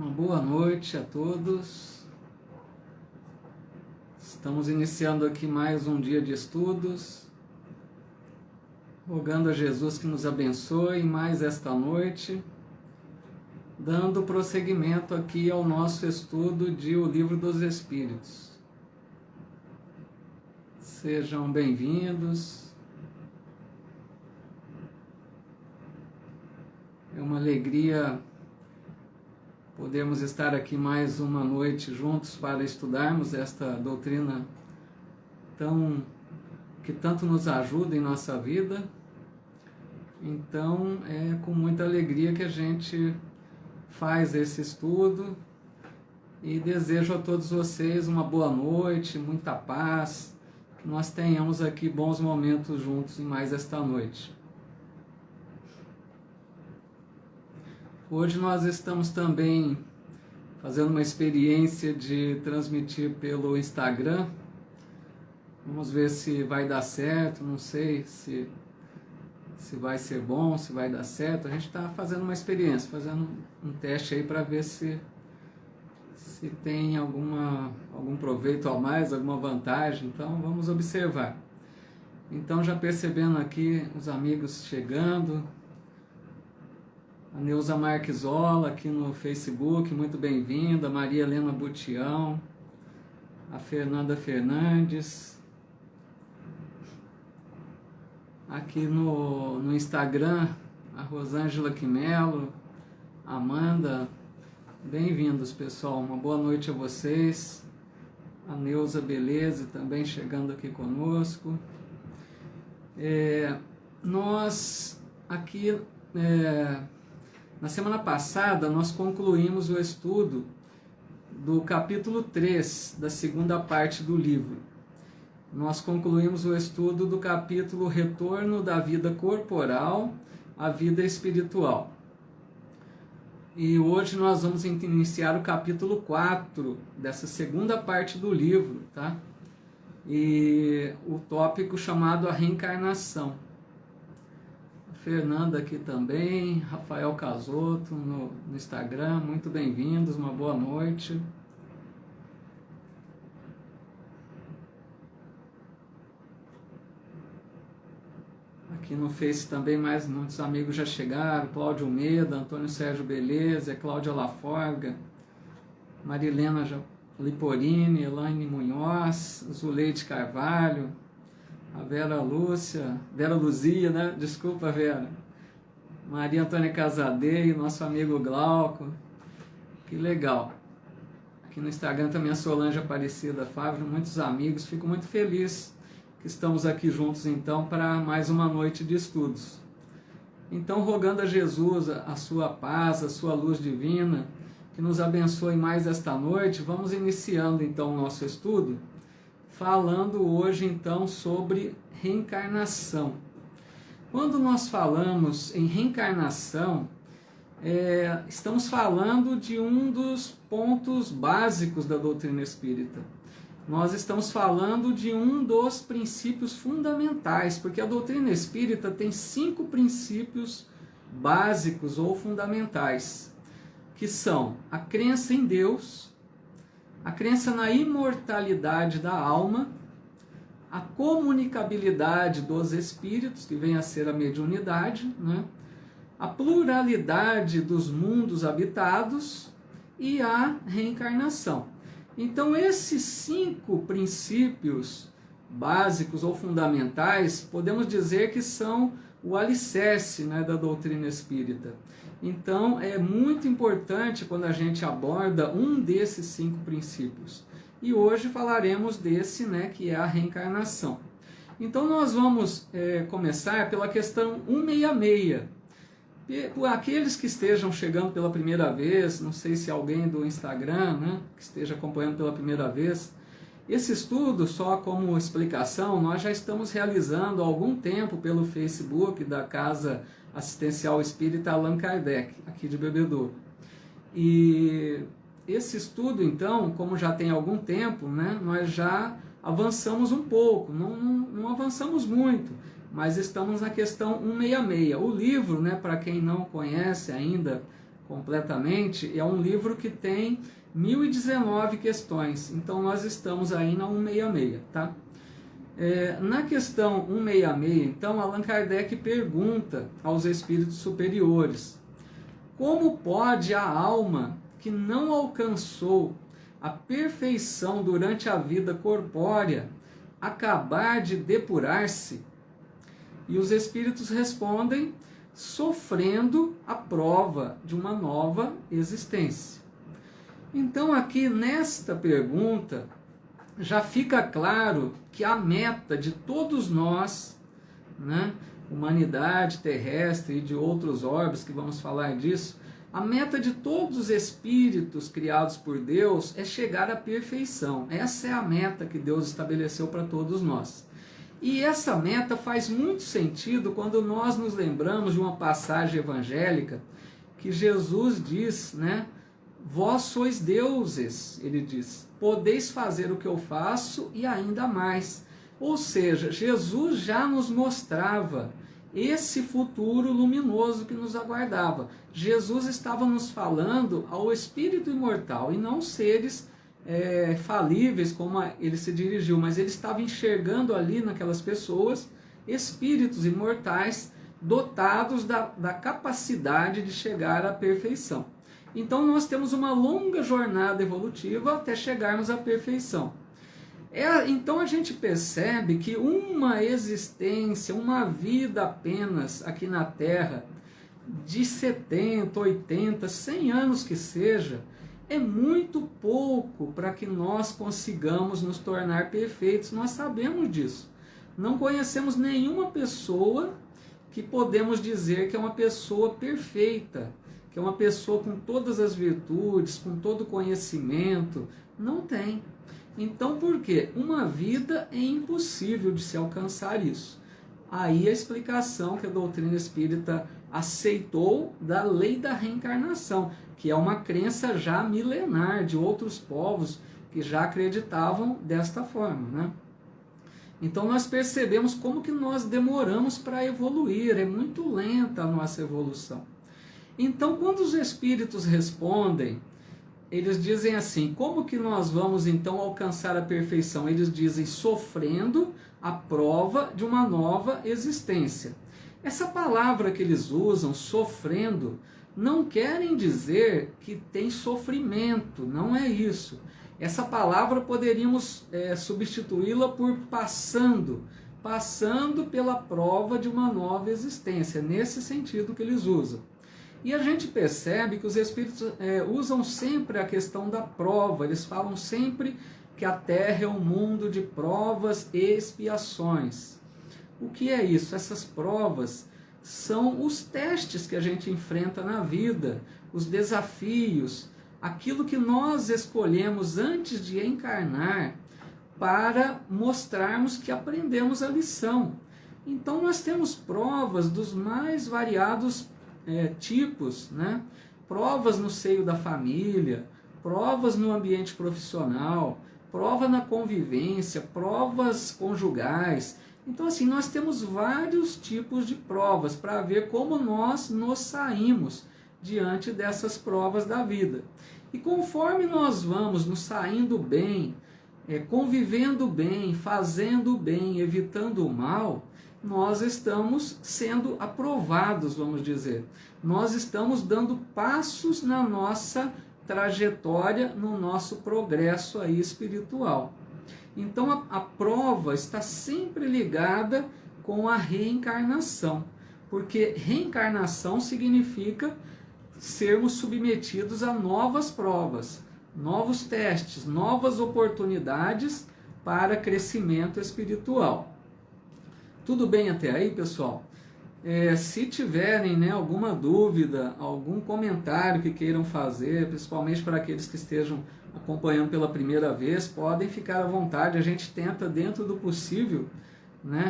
Uma boa noite a todos. Estamos iniciando aqui mais um dia de estudos, rogando a Jesus que nos abençoe mais esta noite, dando prosseguimento aqui ao nosso estudo de O Livro dos Espíritos. Sejam bem-vindos. É uma alegria podermos estar aqui mais uma noite juntos para estudarmos esta doutrina que tanto nos ajuda em nossa vida. Então, é com muita alegria que a gente faz esse estudo e desejo a todos vocês uma boa noite, muita paz, que nós tenhamos aqui bons momentos juntos em mais esta noite. Hoje nós estamos também fazendo uma experiência de transmitir pelo Instagram. Vamos ver se vai dar certo, não sei se vai ser bom, se vai dar certo. A gente está fazendo uma experiência, fazendo um teste aí para ver se tem algum proveito a mais, alguma vantagem. Então vamos observar. Então, já percebendo aqui os amigos chegando, a Neuza Marquisola aqui no Facebook, muito bem-vinda. Maria Helena Butião, a Fernanda Fernandes. Aqui no Instagram, a Rosângela Quimelo, Amanda. Bem-vindos, pessoal. Uma boa noite a vocês. A Neuza Beleza também chegando aqui conosco. Nós aqui... Na semana passada, nós concluímos o estudo do capítulo 3, da segunda parte do livro. Nós concluímos o estudo do capítulo Retorno da Vida Corporal à Vida Espiritual. E hoje nós vamos iniciar o capítulo 4 dessa segunda parte do livro, tá? E o tópico chamado A Reencarnação. Fernanda aqui também, Rafael Casotto no Instagram, muito bem-vindos, uma boa noite. Aqui no Face também mais muitos amigos já chegaram, Cláudio Almeida, Antônio Sérgio Beleza, Cláudia Laforga, Marilena Liporini, Elaine Munhoz, Zuleide Carvalho, a Vera Luzia, né? Desculpa, Vera. Maria Antônia Casadeiro, nosso amigo Glauco. Que legal. Aqui no Instagram também a Solange Aparecida Fábio, muitos amigos. Fico muito feliz que estamos aqui juntos, então, para mais uma noite de estudos. Então, rogando a Jesus a sua paz, a sua luz divina, que nos abençoe mais esta noite, vamos iniciando, então, o nosso estudo, falando hoje então sobre reencarnação. Quando nós falamos em reencarnação, estamos falando de um dos pontos básicos da doutrina espírita. Nós estamos falando de um dos princípios fundamentais, porque a doutrina espírita tem 5 princípios básicos ou fundamentais, que são a crença em Deus, a crença na imortalidade da alma, a comunicabilidade dos espíritos, que vem a ser a mediunidade, né? A pluralidade dos mundos habitados e a reencarnação. Então, esses 5 princípios básicos ou fundamentais, podemos dizer que são o alicerce, né, da doutrina espírita. Então, é muito importante quando a gente aborda um desses 5 princípios. E hoje falaremos desse, né, que é a reencarnação. Então, nós vamos começar pela questão 166. Por aqueles que estejam chegando pela primeira vez, não sei se alguém do Instagram, né, que esteja acompanhando pela primeira vez, esse estudo, só como explicação, nós já estamos realizando há algum tempo pelo Facebook da Casa Assistencial Espírita Allan Kardec, aqui de Bebedouro. E esse estudo, então, como já tem algum tempo, né, nós já avançamos um pouco, não avançamos muito, mas estamos na questão 166. O livro, né, para quem não conhece ainda completamente, é um livro que tem 1019 questões, então nós estamos aí na 166, tá? Na questão 166, então, Allan Kardec pergunta aos espíritos superiores: como pode a alma que não alcançou a perfeição durante a vida corpórea acabar de depurar-se? E os espíritos respondem: sofrendo a prova de uma nova existência. Então, aqui nesta pergunta, já fica claro que a meta de todos nós, né, humanidade terrestre e de outros orbes, que vamos falar disso, a meta de todos os espíritos criados por Deus é chegar à perfeição. Essa é a meta que Deus estabeleceu para todos nós. E essa meta faz muito sentido quando nós nos lembramos de uma passagem evangélica que Jesus diz, né? Vós sois deuses, ele diz, podeis fazer o que eu faço e ainda mais. Ou seja, Jesus já nos mostrava esse futuro luminoso que nos aguardava. Jesus estava nos falando ao espírito imortal e não seres falíveis como ele se dirigiu, mas ele estava enxergando ali naquelas pessoas espíritos imortais dotados da capacidade de chegar à perfeição. Então nós temos uma longa jornada evolutiva até chegarmos à perfeição. Então a gente percebe que uma existência, uma vida apenas aqui na Terra, de 70, 80, 100 anos que seja, é muito pouco para que nós consigamos nos tornar perfeitos. Nós sabemos disso. Não conhecemos nenhuma pessoa que podemos dizer que é uma pessoa perfeita, que é uma pessoa com todas as virtudes, com todo o conhecimento. Não tem. Então, por quê? Uma vida é impossível de se alcançar isso. Aí a explicação que a doutrina espírita aceitou da lei da reencarnação, que é uma crença já milenar de outros povos que já acreditavam desta forma, né? Então nós percebemos como que nós demoramos para evoluir, é muito lenta a nossa evolução. Então, quando os espíritos respondem, eles dizem assim: como que nós vamos então alcançar a perfeição? Eles dizem: sofrendo a prova de uma nova existência. Essa palavra que eles usam, sofrendo, não querem dizer que tem sofrimento, não é isso. Essa palavra poderíamos substituí-la por passando pela prova de uma nova existência, nesse sentido que eles usam. E a gente percebe que os espíritos usam sempre a questão da prova, eles falam sempre que a Terra é um mundo de provas e expiações. O que é isso? Essas provas são os testes que a gente enfrenta na vida, os desafios, aquilo que nós escolhemos antes de encarnar para mostrarmos que aprendemos a lição. Então nós temos provas dos mais variados tipos, né? Provas no seio da família, provas no ambiente profissional, prova na convivência, provas conjugais. Então, assim, nós temos vários tipos de provas para ver como nós nos saímos diante dessas provas da vida. E conforme nós vamos nos saindo bem, convivendo bem, fazendo bem, evitando o mal, nós estamos sendo aprovados, vamos dizer. Nós estamos dando passos na nossa trajetória, no nosso progresso aí espiritual. Então a prova está sempre ligada com a reencarnação, porque reencarnação significa sermos submetidos a novas provas, novos testes, novas oportunidades para crescimento espiritual. Tudo bem até aí, pessoal? Se tiverem alguma dúvida, algum comentário que queiram fazer, principalmente para aqueles que estejam acompanhando pela primeira vez, podem ficar à vontade. A gente tenta, dentro do possível,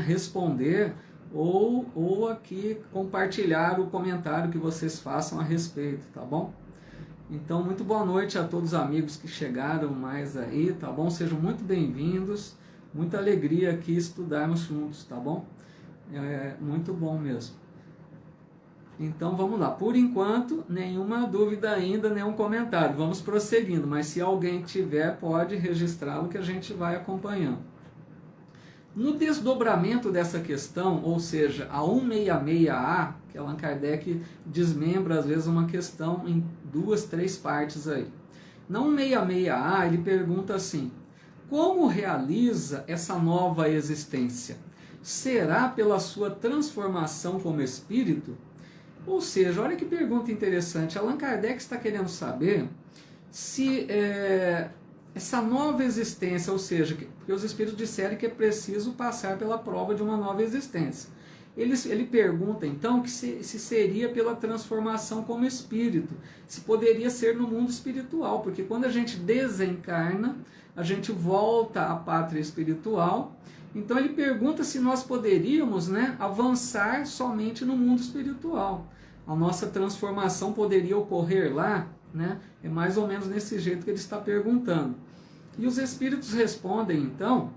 responder ou aqui compartilhar o comentário que vocês façam a respeito, tá bom? Então, muito boa noite a todos os amigos que chegaram mais aí, tá bom? Sejam muito bem-vindos. Muita alegria aqui estudarmos juntos, tá bom? É muito bom mesmo. Então vamos lá, por enquanto, nenhuma dúvida ainda, nenhum comentário, vamos prosseguindo, mas se alguém tiver, pode registrá-lo que a gente vai acompanhando. No desdobramento dessa questão, ou seja, a 166A, que Allan Kardec desmembra às vezes uma questão em 2, 3 partes aí. Na 166A ele pergunta assim, como realiza essa nova existência? Será pela sua transformação como espírito? Ou seja, olha que pergunta interessante. Allan Kardec está querendo saber se essa nova existência, ou seja, porque os espíritos disseram que é preciso passar pela prova de uma nova existência. Ele pergunta então que se seria pela transformação como espírito, se poderia ser no mundo espiritual, porque quando a gente desencarna, a gente volta à pátria espiritual. Então ele pergunta se nós poderíamos, avançar somente no mundo espiritual. A nossa transformação poderia ocorrer lá, É mais ou menos nesse jeito que ele está perguntando. E os espíritos respondem então,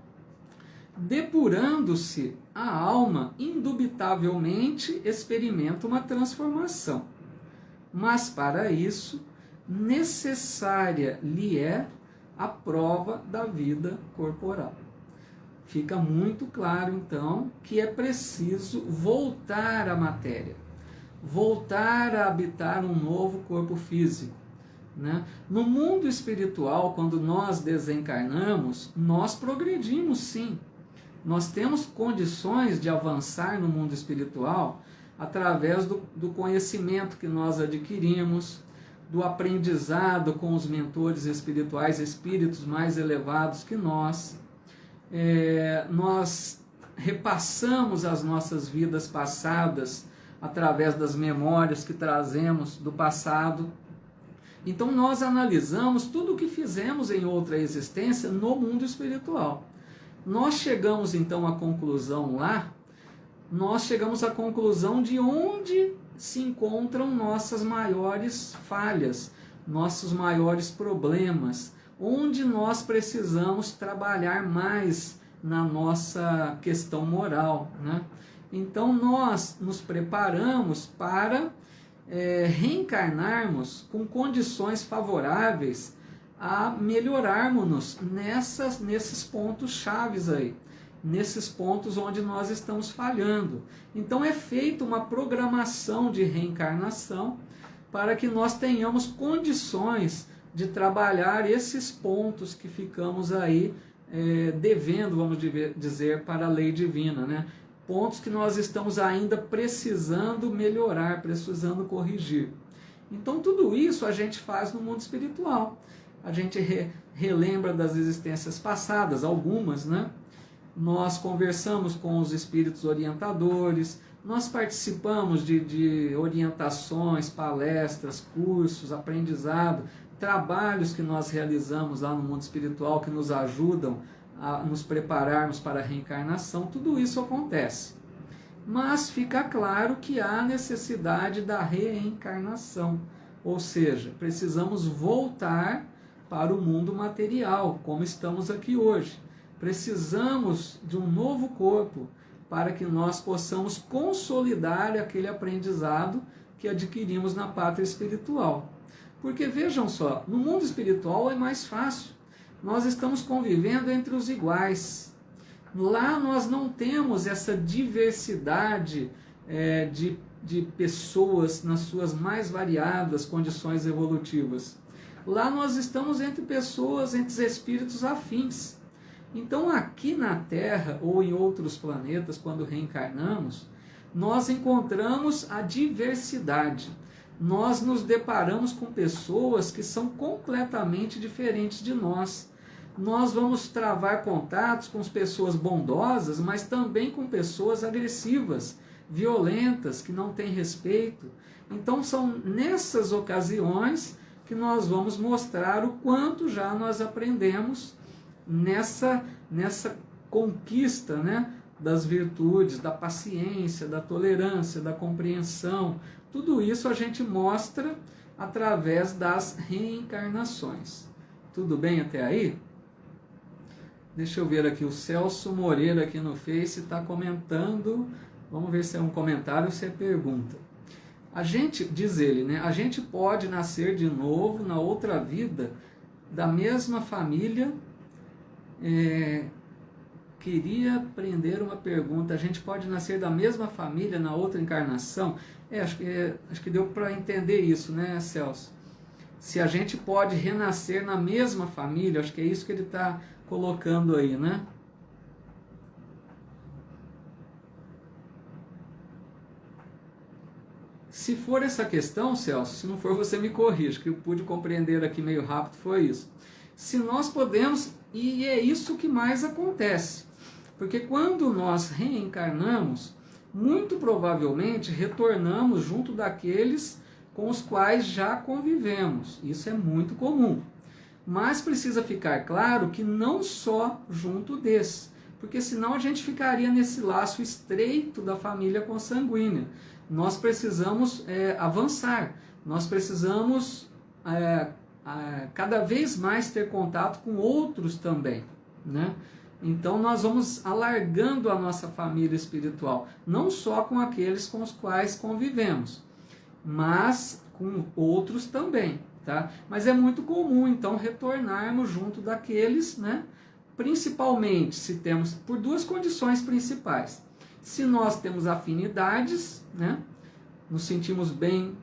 depurando-se, a alma indubitavelmente experimenta uma transformação. Mas para isso, necessária lhe é a prova da vida corporal. Fica muito claro, então, que é preciso voltar à matéria, voltar a habitar um novo corpo físico. No mundo espiritual, quando nós desencarnamos, nós progredimos sim. Nós temos condições de avançar no mundo espiritual através do conhecimento que nós adquirimos, do aprendizado com os mentores espirituais, espíritos mais elevados que nós. Nós repassamos as nossas vidas passadas através das memórias que trazemos do passado. Então nós analisamos tudo o que fizemos em outra existência no mundo espiritual. Nós chegamos então à conclusão lá, nós chegamos à conclusão de onde se encontram nossas maiores falhas, nossos maiores problemas, onde nós precisamos trabalhar mais na nossa questão moral, Então nós nos preparamos para reencarnarmos com condições favoráveis a melhorarmos nesses pontos chaves aí, nesses pontos onde nós estamos falhando. Então é feita uma programação de reencarnação para que nós tenhamos condições de trabalhar esses pontos que ficamos aí devendo, vamos dizer, para a lei divina, Pontos que nós estamos ainda precisando melhorar, precisando corrigir. Então tudo isso a gente faz no mundo espiritual. A gente relembra das existências passadas, algumas, Nós conversamos com os espíritos orientadores, nós participamos de orientações, palestras, cursos, aprendizado, trabalhos que nós realizamos lá no mundo espiritual que nos ajudam a nos prepararmos para a reencarnação. Tudo isso acontece. Mas fica claro que há necessidade da reencarnação, ou seja, precisamos voltar para o mundo material, como estamos aqui hoje. Precisamos de um novo corpo para que nós possamos consolidar aquele aprendizado que adquirimos na pátria espiritual. Porque vejam só, no mundo espiritual é mais fácil. Nós estamos convivendo entre os iguais. Lá nós não temos essa diversidade de pessoas nas suas mais variadas condições evolutivas. Lá nós estamos entre pessoas, entre espíritos afins. Então aqui na Terra ou em outros planetas, quando reencarnamos, nós encontramos a diversidade. Nós nos deparamos com pessoas que são completamente diferentes de nós. Nós vamos travar contatos com as pessoas bondosas, mas também com pessoas agressivas, violentas, que não têm respeito. Então são nessas ocasiões que nós vamos mostrar o quanto já nós aprendemos nessa conquista, das virtudes, da paciência, da tolerância, da compreensão. Tudo isso a gente mostra através das reencarnações. Tudo bem até aí? Deixa eu ver aqui, o Celso Moreira aqui no Face está comentando. Vamos ver se é um comentário ou se é pergunta. A gente, diz ele, né, a gente pode nascer de novo na outra vida da mesma família. Queria aprender uma pergunta. A gente pode nascer da mesma família na outra encarnação? Acho que deu para entender isso, né, Celso? Se a gente pode renascer na mesma família, acho que é isso que ele está colocando aí, né? Se for essa questão, Celso, se não for você me corrija, que eu pude compreender aqui meio rápido, foi isso. Se nós podemos, e é isso que mais acontece, porque quando nós reencarnamos, muito provavelmente retornamos junto daqueles com os quais já convivemos. Isso é muito comum. Mas precisa ficar claro que não só junto desses, porque senão a gente ficaria nesse laço estreito da família consanguínea. Nós precisamos avançar, nós precisamos cada vez mais ter contato com outros também, né? Então nós vamos alargando a nossa família espiritual, não só com aqueles com os quais convivemos, mas com outros também, tá? Mas é muito comum então retornarmos junto daqueles, né? Principalmente se temos, por duas condições principais. Se nós temos afinidades, né? Nos sentimos bem,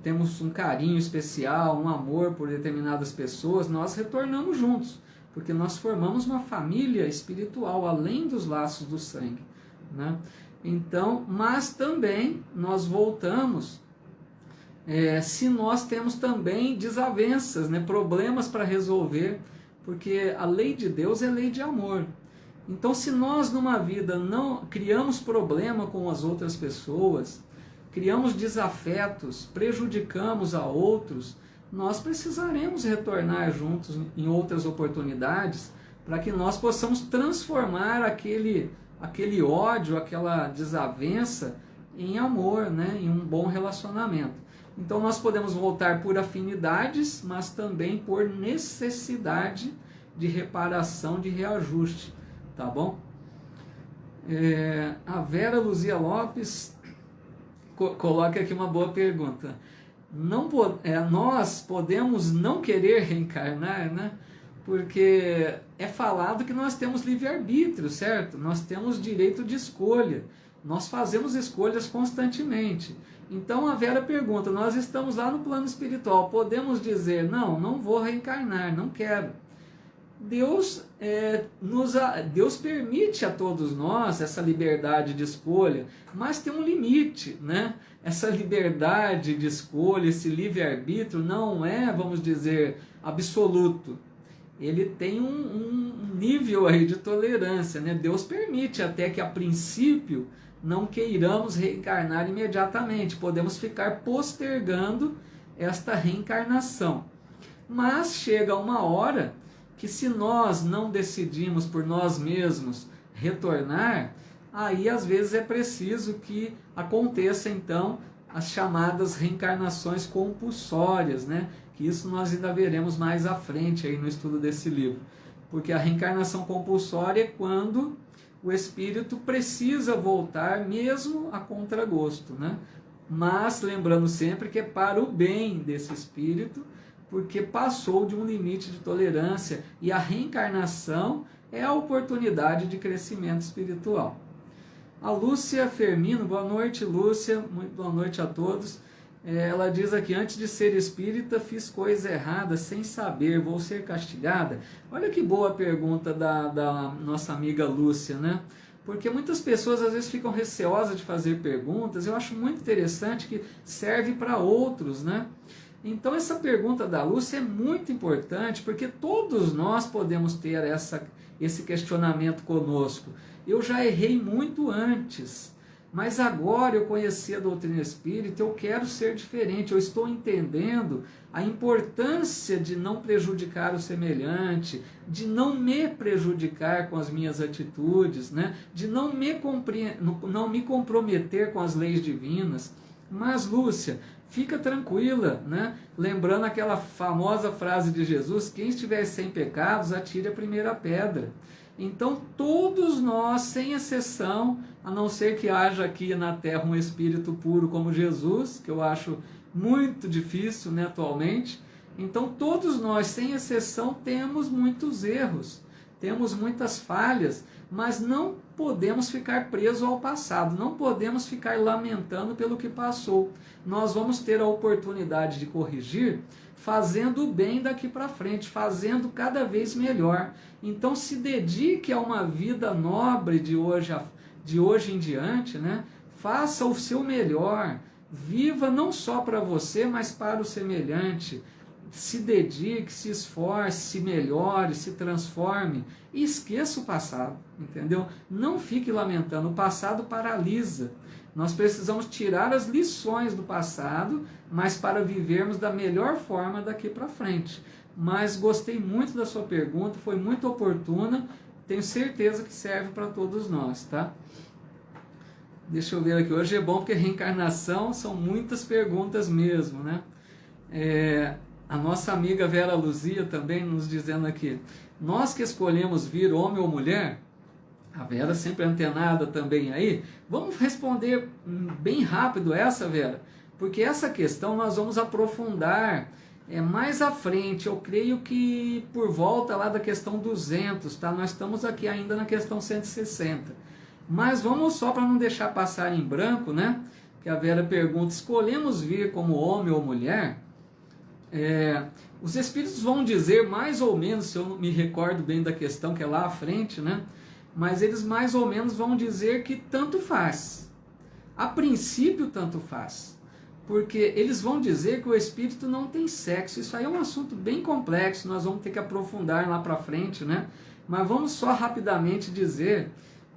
temos um carinho especial, um amor por determinadas pessoas, nós retornamos juntos, porque nós formamos uma família espiritual, além dos laços do sangue, né? Então, mas também nós voltamos se nós temos também desavenças, né? Problemas para resolver, porque a lei de Deus é lei de amor. Então, se nós numa vida não criamos problema com as outras pessoas, criamos desafetos, prejudicamos a outros, nós precisaremos retornar juntos em outras oportunidades para que nós possamos transformar aquele ódio, aquela desavença em amor, né? Em um bom relacionamento. Então nós podemos voltar por afinidades, mas também por necessidade de reparação, de reajuste, tá bom? A Vera Luzia Lopes coloca aqui uma boa pergunta. Nós podemos não querer reencarnar, né? Porque é falado que nós temos livre-arbítrio, certo? Nós temos direito de escolha. Nós fazemos escolhas constantemente. Então a Vera pergunta, nós estamos lá no plano espiritual, podemos dizer, não vou reencarnar, não quero. Deus permite a todos nós essa liberdade de escolha, mas tem um limite, né? Essa liberdade de escolha, esse livre-arbítrio não é, vamos dizer, absoluto. Ele tem um nível aí de tolerância, né? Deus permite até que a princípio não queiramos reencarnar imediatamente, podemos ficar postergando esta reencarnação. Mas chega uma hora que se nós não decidimos por nós mesmos retornar, aí às vezes é preciso que aconteça então as chamadas reencarnações compulsórias, né? Que isso nós ainda veremos mais à frente aí no estudo desse livro. Porque a reencarnação compulsória é quando o espírito precisa voltar mesmo a contragosto, né? Mas lembrando sempre que é para o bem desse espírito, porque passou de um limite de tolerância, e a reencarnação é a oportunidade de crescimento espiritual. A Lúcia Fermino, boa noite Lúcia, muito boa noite a todos. Ela diz aqui, antes de ser espírita fiz coisa errada sem saber, vou ser castigada? Olha que boa pergunta da nossa amiga Lúcia, né? Porque muitas pessoas às vezes ficam receosas de fazer perguntas, eu acho muito interessante que serve para outros, né? Então essa pergunta da Lúcia é muito importante, porque todos nós podemos ter esse questionamento conosco. Eu já errei muito antes, mas agora eu conheci a doutrina espírita, eu quero ser diferente, eu estou entendendo a importância de não prejudicar o semelhante, de não me prejudicar com as minhas atitudes, né? De não me comprometer com as leis divinas. Mas Lúcia, fica tranquila, né? Lembrando aquela famosa frase de Jesus, quem estiver sem pecados, atire a primeira pedra. Então todos nós, sem exceção, a não ser que haja aqui na Terra um espírito puro como Jesus, que eu acho muito difícil, né, atualmente. Então todos nós, sem exceção, temos muitos erros, temos muitas falhas, mas não podemos ficar presos ao passado, não podemos ficar lamentando pelo que passou. Nós vamos ter a oportunidade de corrigir, fazendo o bem daqui para frente, fazendo cada vez melhor. Então se dedique a uma vida nobre de hoje em diante, né? Faça o seu melhor, viva não só para você, mas para o semelhante. Se dedique, se esforce, se melhore, se transforme e esqueça o passado, entendeu? Não fique lamentando, o passado paralisa. Nós precisamos tirar as lições do passado, mas para vivermos da melhor forma daqui para frente. Mas gostei muito da sua pergunta, foi muito oportuna, tenho certeza que serve para todos nós, tá? Deixa eu ver aqui, hoje é bom porque reencarnação são muitas perguntas mesmo, né? A nossa amiga Vera Luzia também nos dizendo aqui, nós que escolhemos vir homem ou mulher, a Vera sempre antenada também aí, vamos responder bem rápido essa, Vera, porque essa questão nós vamos aprofundar mais à frente, eu creio que por volta lá da questão 200, tá? Nós estamos aqui ainda na questão 160, mas vamos só para não deixar passar em branco, né? Que a Vera pergunta, escolhemos vir como homem ou mulher? Os espíritos vão dizer mais ou menos, se eu não me recordo bem da questão que é lá à frente, né? Mas eles mais ou menos vão dizer que tanto faz. A princípio tanto faz. Porque eles vão dizer que o espírito não tem sexo. Isso aí é um assunto bem complexo, nós vamos ter que aprofundar lá para frente, né? Mas vamos só rapidamente dizer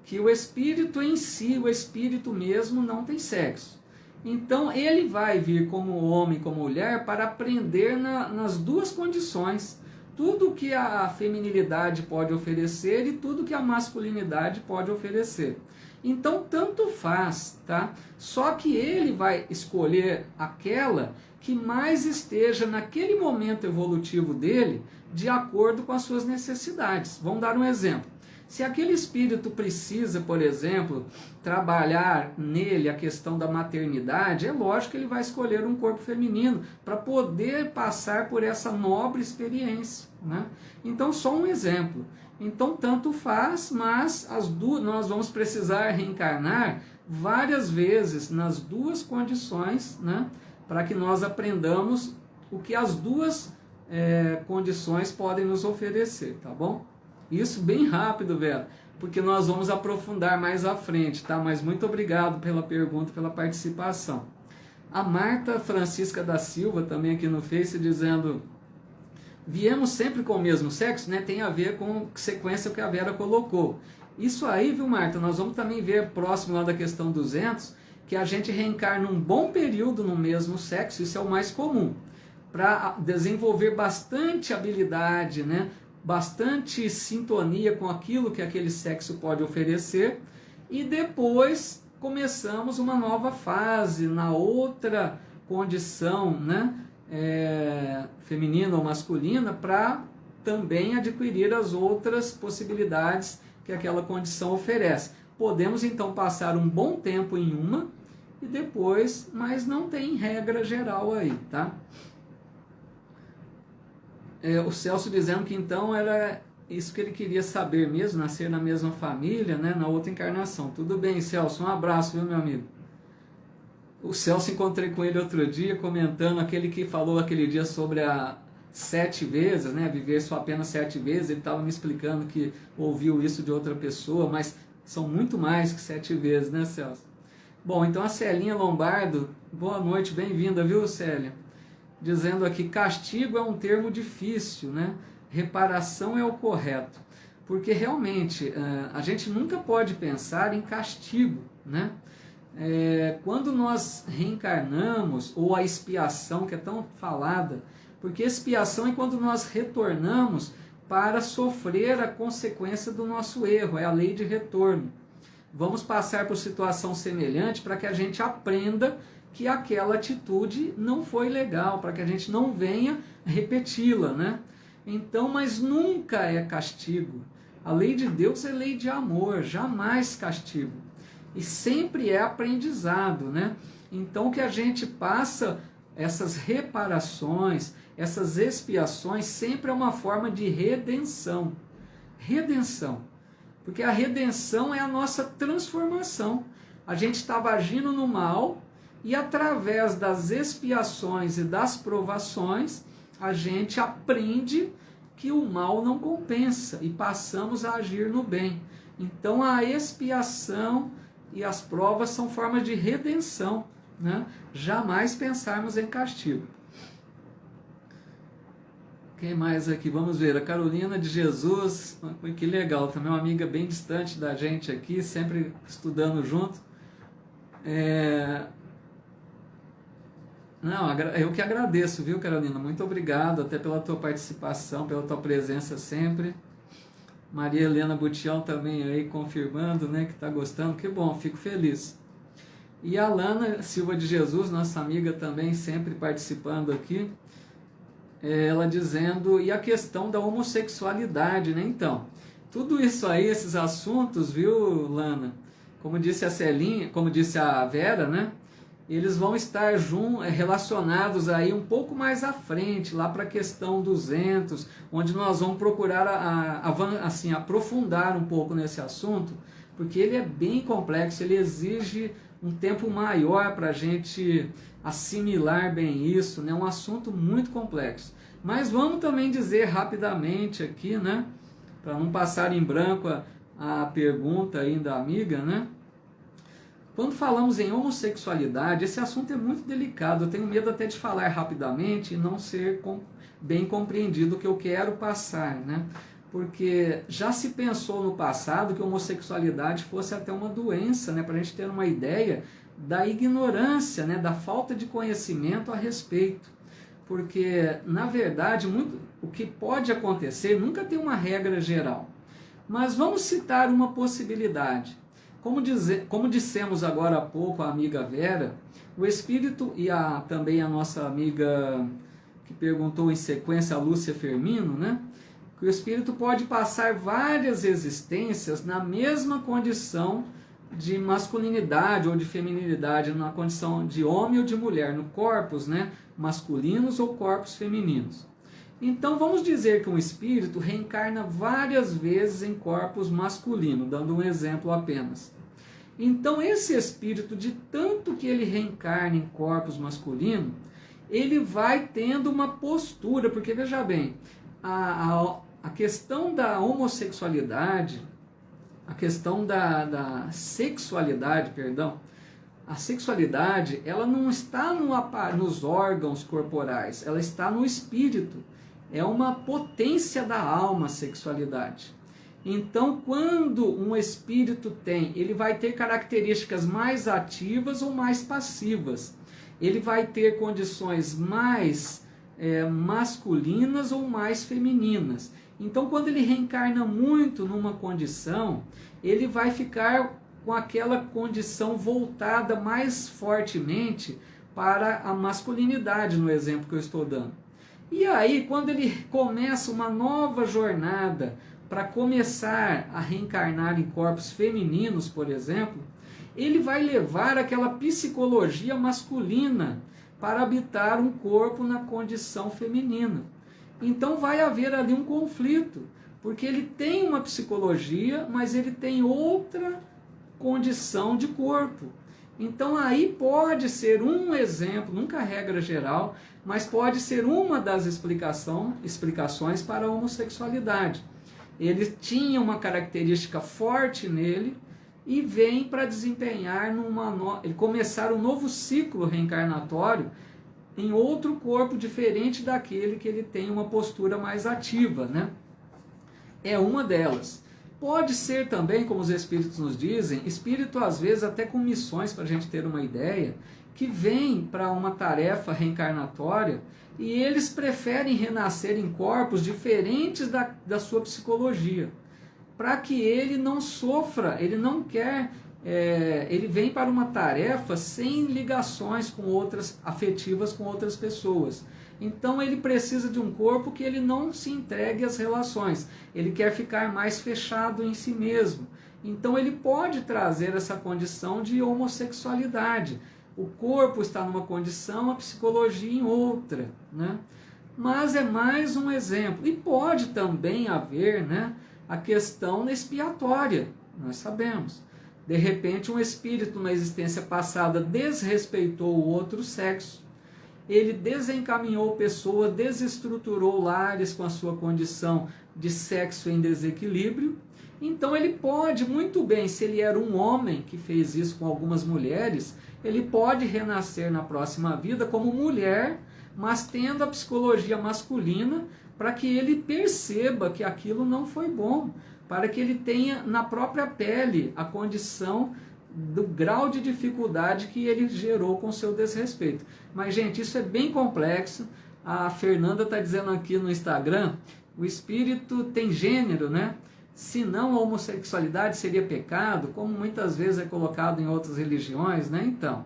que o espírito em si, o espírito mesmo, não tem sexo. Então ele vai vir como homem, como mulher, para aprender nas duas condições. Tudo que a feminilidade pode oferecer e tudo que a masculinidade pode oferecer. Então tanto faz, tá? Só que ele vai escolher aquela que mais esteja naquele momento evolutivo dele, de acordo com as suas necessidades. Vamos dar um exemplo. Se aquele espírito precisa, por exemplo, trabalhar nele a questão da maternidade, é lógico que ele vai escolher um corpo feminino para poder passar por essa nobre experiência, né? Então, só um exemplo. Então, tanto faz, mas nós vamos precisar reencarnar várias vezes nas duas condições, né? Para que nós aprendamos o que as duas condições podem nos oferecer, tá bom? Isso bem rápido, Vera, porque nós vamos aprofundar mais à frente, tá? Mas muito obrigado pela pergunta, pela participação. A Marta Francisca da Silva, também aqui no Face, dizendo, viemos sempre com o mesmo sexo, né? Tem a ver com a sequência que a Vera colocou. Isso aí, viu, Marta, nós vamos também ver próximo lá da questão 200, que a gente reencarna um bom período no mesmo sexo, isso é o mais comum, para desenvolver bastante habilidade, né? Bastante sintonia com aquilo que aquele sexo pode oferecer, e depois começamos uma nova fase na outra condição, né? Feminina ou masculina, para também adquirir as outras possibilidades que aquela condição oferece. Podemos então passar um bom tempo em uma e depois, mas não tem regra geral aí, tá? O Celso dizendo que então era isso que ele queria saber mesmo, nascer na mesma família, né, na outra encarnação. Tudo bem, Celso, um abraço, viu, meu amigo? O Celso, encontrei com ele outro dia, comentando aquele que falou aquele dia sobre a 7 vezes, né, viver só apenas 7 vezes, ele estava me explicando que ouviu isso de outra pessoa, mas são muito mais que 7 vezes, né, Celso? Bom, então a Celinha Lombardo, boa noite, bem-vinda, viu, Célia? Dizendo aqui, castigo é um termo difícil, né? Reparação é o correto, porque realmente a gente nunca pode pensar em castigo, né? Quando nós reencarnamos, ou a expiação, que é tão falada, porque expiação é quando nós retornamos para sofrer a consequência do nosso erro, é a lei de retorno. Vamos passar por situação semelhante para que a gente aprenda que aquela atitude não foi legal, para que a gente não venha repeti-la, né? Então, mas nunca é castigo. A lei de Deus é lei de amor, jamais castigo. E sempre é aprendizado, né? Então que a gente passa essas reparações, essas expiações, sempre é uma forma de redenção. Redenção. Porque a redenção é a nossa transformação. A gente estava agindo no mal e através das expiações e das provações, a gente aprende que o mal não compensa e passamos a agir no bem. Então a expiação e as provas são formas de redenção, né? Jamais pensarmos em castigo. Quem mais aqui? Vamos ver, a Carolina de Jesus, que legal, também uma amiga bem distante da gente aqui, sempre estudando junto. Não, eu que agradeço, viu, Carolina? Muito obrigado até pela tua participação, pela tua presença sempre. Maria Helena Butião também aí confirmando, né, que está gostando. Que bom, fico feliz. E a Lana Silva de Jesus, nossa amiga também, sempre participando aqui. Ela dizendo, e a questão da homossexualidade, né? Então, tudo isso aí, esses assuntos, viu, Lana? Como disse a Celinha, como disse a Vera, né? Eles vão estar relacionados aí um pouco mais à frente, lá para a questão 200, onde nós vamos procurar assim, aprofundar um pouco nesse assunto, porque ele é bem complexo, ele exige um tempo maior para a gente assimilar bem isso, né? Um assunto muito complexo. Mas vamos também dizer rapidamente aqui, né? Para não passar em branco a pergunta aí da amiga, né? Quando falamos em homossexualidade, esse assunto é muito delicado. Eu tenho medo até de falar rapidamente e não ser bem compreendido o que eu quero passar, né? Porque já se pensou no passado que a homossexualidade fosse até uma doença, né? Para a gente ter uma ideia da ignorância, né? Da falta de conhecimento a respeito. Porque, na verdade, o que pode acontecer nunca tem uma regra geral. Mas vamos citar uma possibilidade. Como dissemos agora há pouco a amiga Vera, o Espírito e também a nossa amiga que perguntou em sequência, a Lúcia Fermino, né? Que o Espírito pode passar várias existências na mesma condição de masculinidade ou de feminilidade, na condição de homem ou de mulher, no corpos, né? Masculinos ou corpos femininos. Então vamos dizer que um espírito reencarna várias vezes em corpos masculinos, dando um exemplo apenas. Então esse espírito, de tanto que ele reencarna em corpos masculinos, ele vai tendo uma postura, porque veja bem, a questão da homossexualidade, a questão da sexualidade, perdão, a sexualidade, ela não está nos órgãos corporais, ela está no espírito. É uma potência da alma a sexualidade. Então, quando um espírito ele vai ter características mais ativas ou mais passivas. Ele vai ter condições mais masculinas ou mais femininas. Então, quando ele reencarna muito numa condição, ele vai ficar com aquela condição voltada mais fortemente para a masculinidade, no exemplo que eu estou dando. E aí, quando ele começa uma nova jornada para começar a reencarnar em corpos femininos, por exemplo, ele vai levar aquela psicologia masculina para habitar um corpo na condição feminina. Então vai haver ali um conflito, porque ele tem uma psicologia, mas ele tem outra condição de corpo. Então aí pode ser um exemplo, nunca regra geral, mas pode ser uma das explicações para a homossexualidade. Ele tinha uma característica forte nele e vem para desempenhar começar um novo ciclo reencarnatório em outro corpo diferente daquele que ele tem uma postura mais ativa, né? É uma delas. Pode ser também, como os espíritos nos dizem, espírito às vezes até com missões, para a gente ter uma ideia, que vem para uma tarefa reencarnatória e eles preferem renascer em corpos diferentes da sua psicologia, para que ele não sofra, ele não quer ele vem para uma tarefa sem ligações com outras afetivas com outras pessoas. Então ele precisa de um corpo que ele não se entregue às relações, ele quer ficar mais fechado em si mesmo. Então ele pode trazer essa condição de homossexualidade. O corpo está numa condição, a psicologia em outra, né? Mas é mais um exemplo. E pode também haver, né, a questão expiatória, nós sabemos. De repente um espírito na existência passada desrespeitou o outro sexo, ele desencaminhou pessoa, desestruturou lares com a sua condição de sexo em desequilíbrio. Então ele pode muito bem, se ele era um homem que fez isso com algumas mulheres, ele pode renascer na próxima vida como mulher, mas tendo a psicologia masculina, para que ele perceba que aquilo não foi bom, para que ele tenha na própria pele a condição do grau de dificuldade que ele gerou com o seu desrespeito. Mas, gente, isso é bem complexo. A Fernanda está dizendo aqui no Instagram, o espírito tem gênero, né? Se não, a homossexualidade seria pecado, como muitas vezes é colocado em outras religiões, né? Então,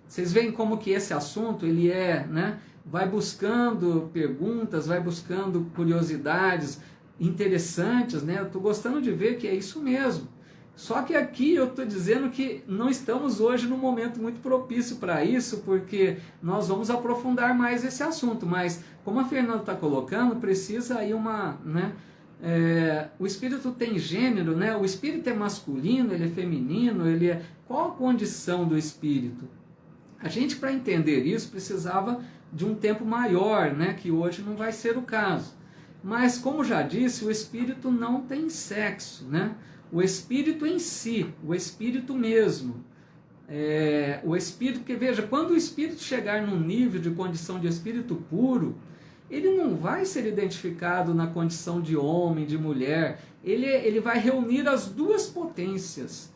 vocês veem como que esse assunto, ele né? Vai buscando perguntas, vai buscando curiosidades interessantes, né? Eu estou gostando de ver que é isso mesmo. Só que aqui eu estou dizendo que não estamos hoje num momento muito propício para isso, porque nós vamos aprofundar mais esse assunto, mas como a Fernanda está colocando, precisa aí né? O espírito tem gênero, né? O espírito é masculino, ele é feminino, qual a condição do espírito? A gente, para entender isso, precisava de um tempo maior, né? Que hoje não vai ser o caso. Mas, como já disse, o espírito não tem sexo, né? O espírito em si, o espírito mesmo. O espírito, porque veja, quando o espírito chegar num nível de condição de espírito puro, ele não vai ser identificado na condição de homem, de mulher, ele vai reunir as duas potências,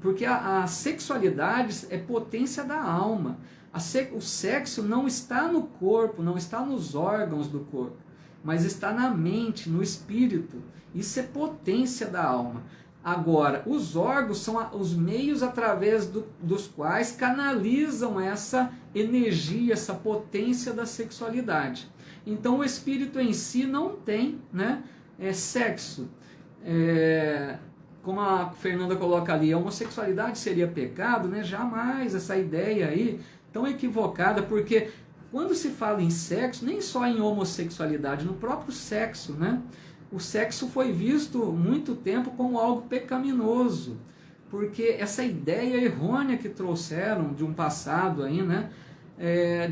porque a sexualidade é potência da alma. O sexo não está no corpo, não está nos órgãos do corpo, mas está na mente, no espírito. Isso é potência da alma. Agora, os órgãos são os meios através dos quais canalizam essa energia, essa potência da sexualidade. Então, o espírito em si não tem, né, sexo. Como a Fernanda coloca ali, a homossexualidade seria pecado, né? Jamais, essa ideia aí tão equivocada, porque quando se fala em sexo, nem só em homossexualidade, no próprio sexo, né? O sexo foi visto muito tempo como algo pecaminoso, porque essa ideia errônea que trouxeram de um passado aí, né?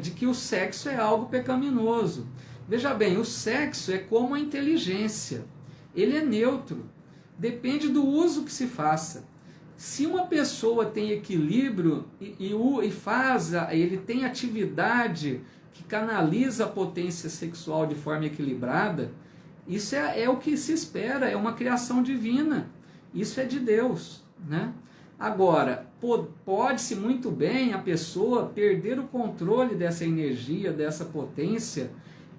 De que o sexo é algo pecaminoso. Veja bem, o sexo é como a inteligência, ele é neutro, depende do uso que se faça. Se uma pessoa tem equilíbrio ele tem atividade que canaliza a potência sexual de forma equilibrada, isso é o que se espera, é uma criação divina, isso é de Deus, né? Agora, pode-se muito bem a pessoa perder o controle dessa energia, dessa potência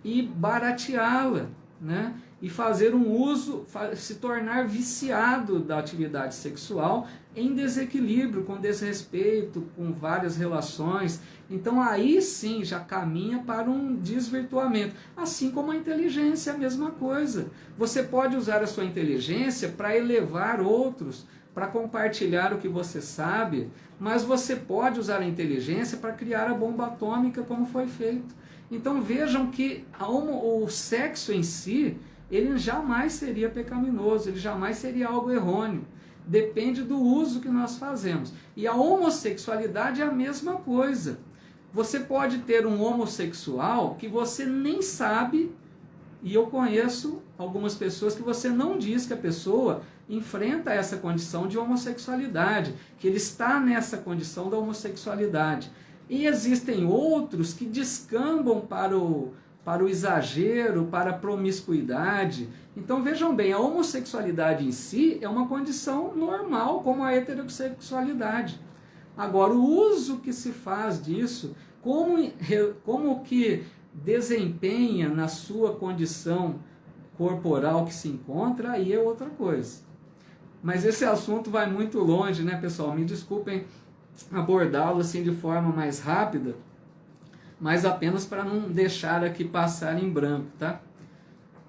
e barateá-la, né? E fazer um uso, se tornar viciado da atividade sexual em desequilíbrio, com desrespeito, com várias relações. Então aí sim já caminha para um desvirtuamento. Assim como a inteligência é a mesma coisa. Você pode usar a sua inteligência para elevar outros, para compartilhar o que você sabe, mas você pode usar a inteligência para criar a bomba atômica como foi feito. Então vejam que o sexo em si, ele jamais seria pecaminoso, ele jamais seria algo errôneo. Depende do uso que nós fazemos. E a homossexualidade é a mesma coisa. Você pode ter um homossexual que você nem sabe, e eu conheço algumas pessoas que você não diz que a pessoa enfrenta essa condição de homossexualidade, que ele está nessa condição da homossexualidade. E existem outros que descambam para o exagero, para a promiscuidade. Então vejam bem, a homossexualidade em si é uma condição normal, como a heterossexualidade. Agora, o uso que se faz disso, como que desempenha na sua condição corporal que se encontra, aí é outra coisa. Mas esse assunto vai muito longe, né, pessoal? Me desculpem abordá-lo assim de forma mais rápida, mas apenas para não deixar aqui passar em branco, tá?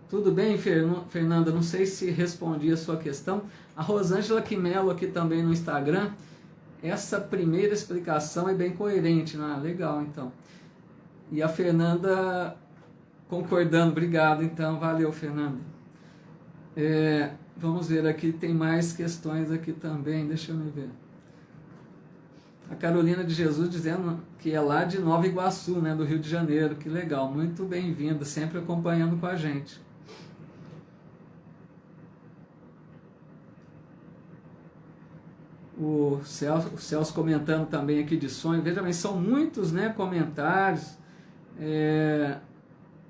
Tudo bem, Fernanda? Não sei se respondi a sua questão. A Rosângela Quimelo aqui também no Instagram. Essa primeira explicação é bem coerente, né? Legal, então. E a Fernanda concordando. Obrigado, então. Valeu, Fernanda. Vamos ver aqui, tem mais questões aqui também. Deixa eu me ver. A Carolina de Jesus dizendo que é lá de Nova Iguaçu, né, do Rio de Janeiro. Que legal, muito bem-vinda, sempre acompanhando com a gente. O Celso comentando também aqui de sonho. Veja bem, são muitos, né, comentários.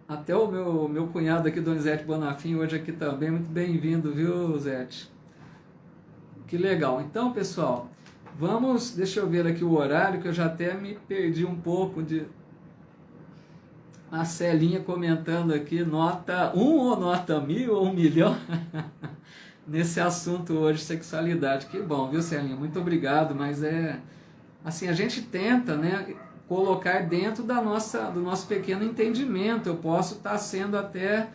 Até o meu cunhado aqui, Donizete Bonafim, hoje aqui também. Muito bem-vindo, viu, Zete? Que legal. Então, pessoal, vamos... Deixa eu ver aqui o horário, que eu já até me perdi um pouco de... A Celinha comentando aqui, nota 1 ou nota 1000 ou 1 milhão? Nesse assunto hoje, sexualidade. Que bom, viu, Celinha? Muito obrigado, mas assim, a gente tenta, né, colocar dentro do nosso pequeno entendimento. Eu posso estar sendo até,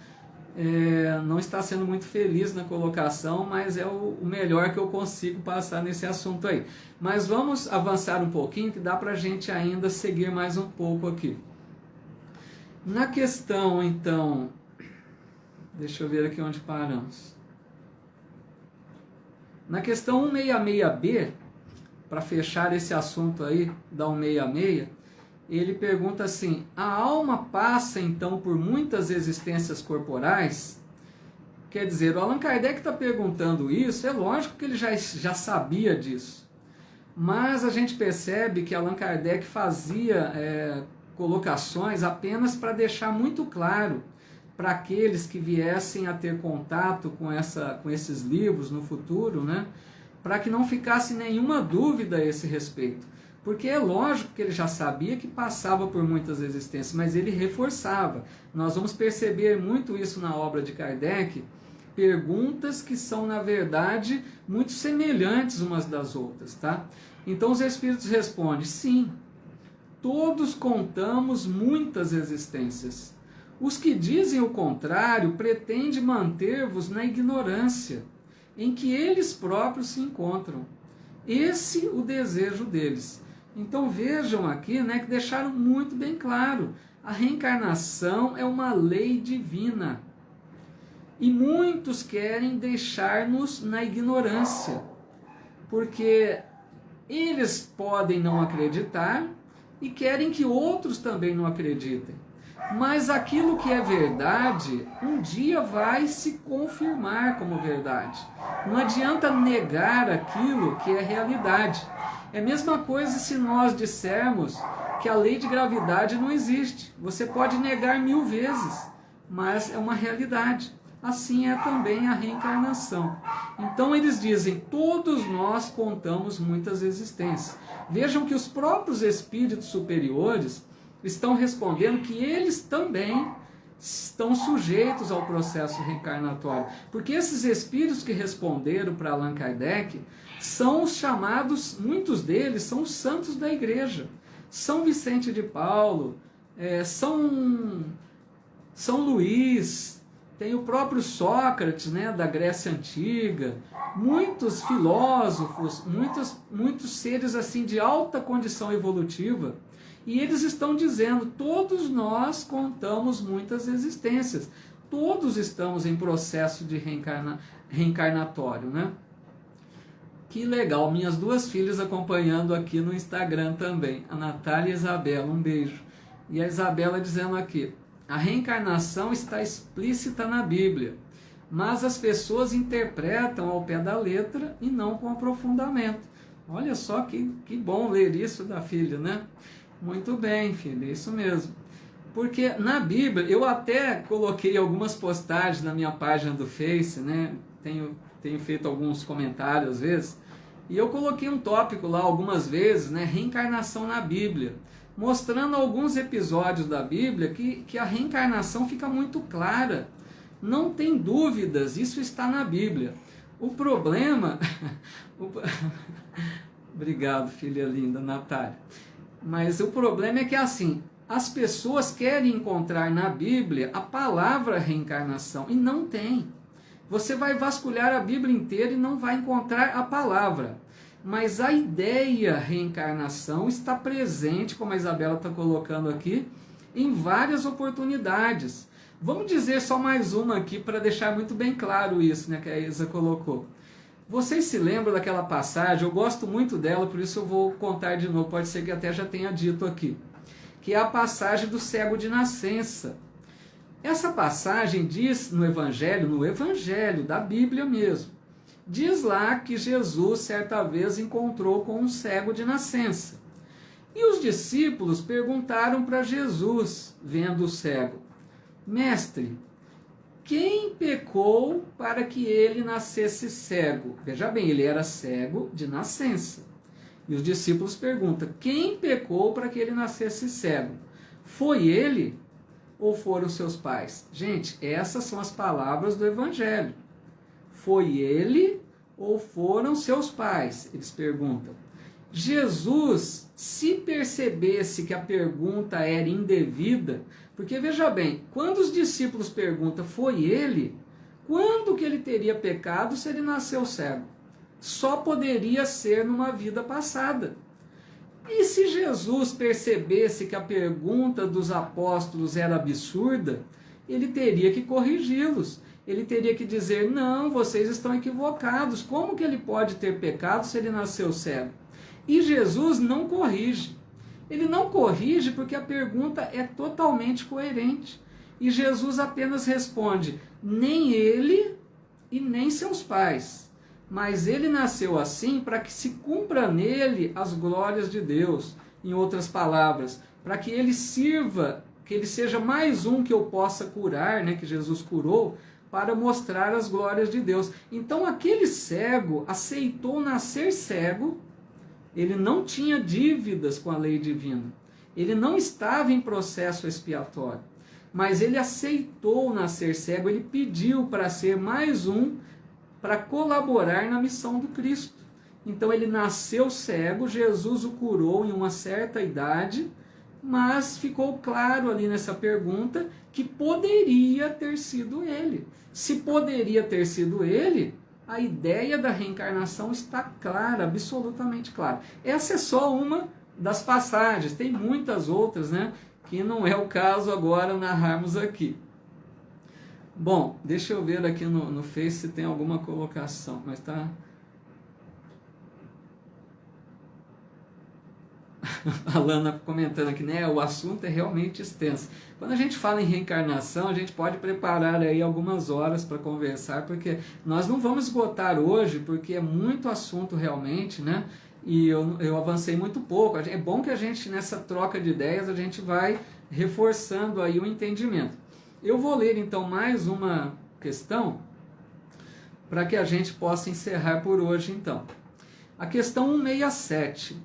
não estar sendo muito feliz na colocação, mas é o melhor que eu consigo passar nesse assunto aí. Mas vamos avançar um pouquinho, que dá para a gente ainda seguir mais um pouco aqui. Na questão, então, deixa eu ver aqui onde paramos. Na questão 166b, para fechar esse assunto aí da 166, ele pergunta assim: a alma passa então por muitas existências corporais? Quer dizer, o Allan Kardec está perguntando isso, é lógico que ele já sabia disso, mas a gente percebe que Allan Kardec fazia colocações apenas para deixar muito claro para aqueles que viessem a ter contato com esses livros no futuro, né? Para que não ficasse nenhuma dúvida a esse respeito. Porque é lógico que ele já sabia que passava por muitas existências, mas ele reforçava. Nós vamos perceber muito isso na obra de Kardec, perguntas que são, na verdade, muito semelhantes umas das outras, tá? Então os Espíritos respondem: sim, todos contamos muitas existências. Os que dizem o contrário pretendem manter-vos na ignorância em que eles próprios se encontram. Esse o desejo deles. Então vejam aqui, né, que deixaram muito bem claro: a reencarnação é uma lei divina. E muitos querem deixar-nos na ignorância, porque eles podem não acreditar e querem que outros também não acreditem. Mas aquilo que é verdade, um dia vai se confirmar como verdade. Não adianta negar aquilo que é realidade. É a mesma coisa se nós dissermos que a lei de gravidade não existe. Você pode negar 1000 vezes, mas é uma realidade. Assim é também a reencarnação. Então eles dizem: todos nós contamos muitas existências. Vejam que os próprios espíritos superiores estão respondendo que eles também estão sujeitos ao processo reencarnatório. Porque esses espíritos que responderam para Allan Kardec são os chamados, muitos deles são os santos da igreja. São Vicente de Paulo, São Luís, tem o próprio Sócrates, né, da Grécia Antiga, muitos filósofos, muitos seres assim de alta condição evolutiva. E eles estão dizendo: todos nós contamos muitas existências, todos estamos em processo de reencarnatório, né? Que legal, minhas 2 filhas acompanhando aqui no Instagram também, a Natália e a Isabela, um beijo. E a Isabela dizendo aqui: a reencarnação está explícita na Bíblia, mas as pessoas interpretam ao pé da letra e não com aprofundamento. Olha só que bom ler isso da filha, né? Muito bem, filha, isso mesmo. Porque na Bíblia, eu até coloquei algumas postagens na minha página do Face, né? Tenho feito alguns comentários às vezes, e eu coloquei um tópico lá algumas vezes, né? Reencarnação na Bíblia, mostrando alguns episódios da Bíblia que a reencarnação fica muito clara. Não tem dúvidas, isso está na Bíblia. O problema... Obrigado, filha linda, Natália. Mas o problema é que assim, as pessoas querem encontrar na Bíblia a palavra reencarnação, e não tem. Você vai vasculhar a Bíblia inteira e não vai encontrar a palavra. Mas a ideia reencarnação está presente, como a Isabela está colocando aqui, em várias oportunidades. Vamos dizer só mais uma aqui para deixar muito bem claro isso, né, que a Isa colocou. Vocês se lembram daquela passagem? Eu gosto muito dela, por isso eu vou contar de novo, pode ser que até já tenha dito aqui, que é a passagem do cego de nascença. Essa passagem diz no Evangelho da Bíblia mesmo, diz lá que Jesus certa vez encontrou com um cego de nascença. E os discípulos perguntaram para Jesus, vendo o cego: Mestre, quem pecou para que ele nascesse cego? Veja bem, ele era cego de nascença. E os discípulos perguntam: quem pecou para que ele nascesse cego? Foi ele ou foram seus pais? Gente, essas são as palavras do Evangelho. Foi ele ou foram seus pais? Eles perguntam. Jesus, se percebesse que a pergunta era indevida, porque veja bem, quando os discípulos perguntam, foi ele? Quando que ele teria pecado se ele nasceu cego? Só poderia ser numa vida passada. E se Jesus percebesse que a pergunta dos apóstolos era absurda, ele teria que corrigi-los. Ele teria que dizer, não, vocês estão equivocados. Como que ele pode ter pecado se ele nasceu cego? E Jesus não corrige. Ele não corrige porque a pergunta é totalmente coerente. E Jesus apenas responde, nem ele e nem seus pais. Mas ele nasceu assim para que se cumpra nele as glórias de Deus. Em outras palavras, para que ele sirva, que ele seja mais um que eu possa curar, né, que Jesus curou, para mostrar as glórias de Deus. Então aquele cego aceitou nascer cego. Ele não tinha dívidas com a lei divina. Ele não estava em processo expiatório. Mas ele aceitou nascer cego, ele pediu para ser mais um para colaborar na missão do Cristo. Então ele nasceu cego, Jesus o curou em uma certa idade, mas ficou claro ali nessa pergunta que poderia ter sido ele. Se poderia ter sido ele, a ideia da reencarnação está clara, absolutamente clara. Essa é só uma das passagens, tem muitas outras, né, que não é o caso agora narrarmos aqui. Bom, deixa eu ver aqui no Face se tem alguma colocação, mas tá... A Lana comentando aqui, né, o assunto é realmente extenso. Quando a gente fala em reencarnação, a gente pode preparar aí algumas horas para conversar, porque nós não vamos esgotar hoje, porque é muito assunto realmente, né? E eu avancei muito pouco. É bom que a gente, nessa troca de ideias, a gente vai reforçando aí o entendimento. Eu vou ler então mais uma questão, para que a gente possa encerrar por hoje então. A questão 167.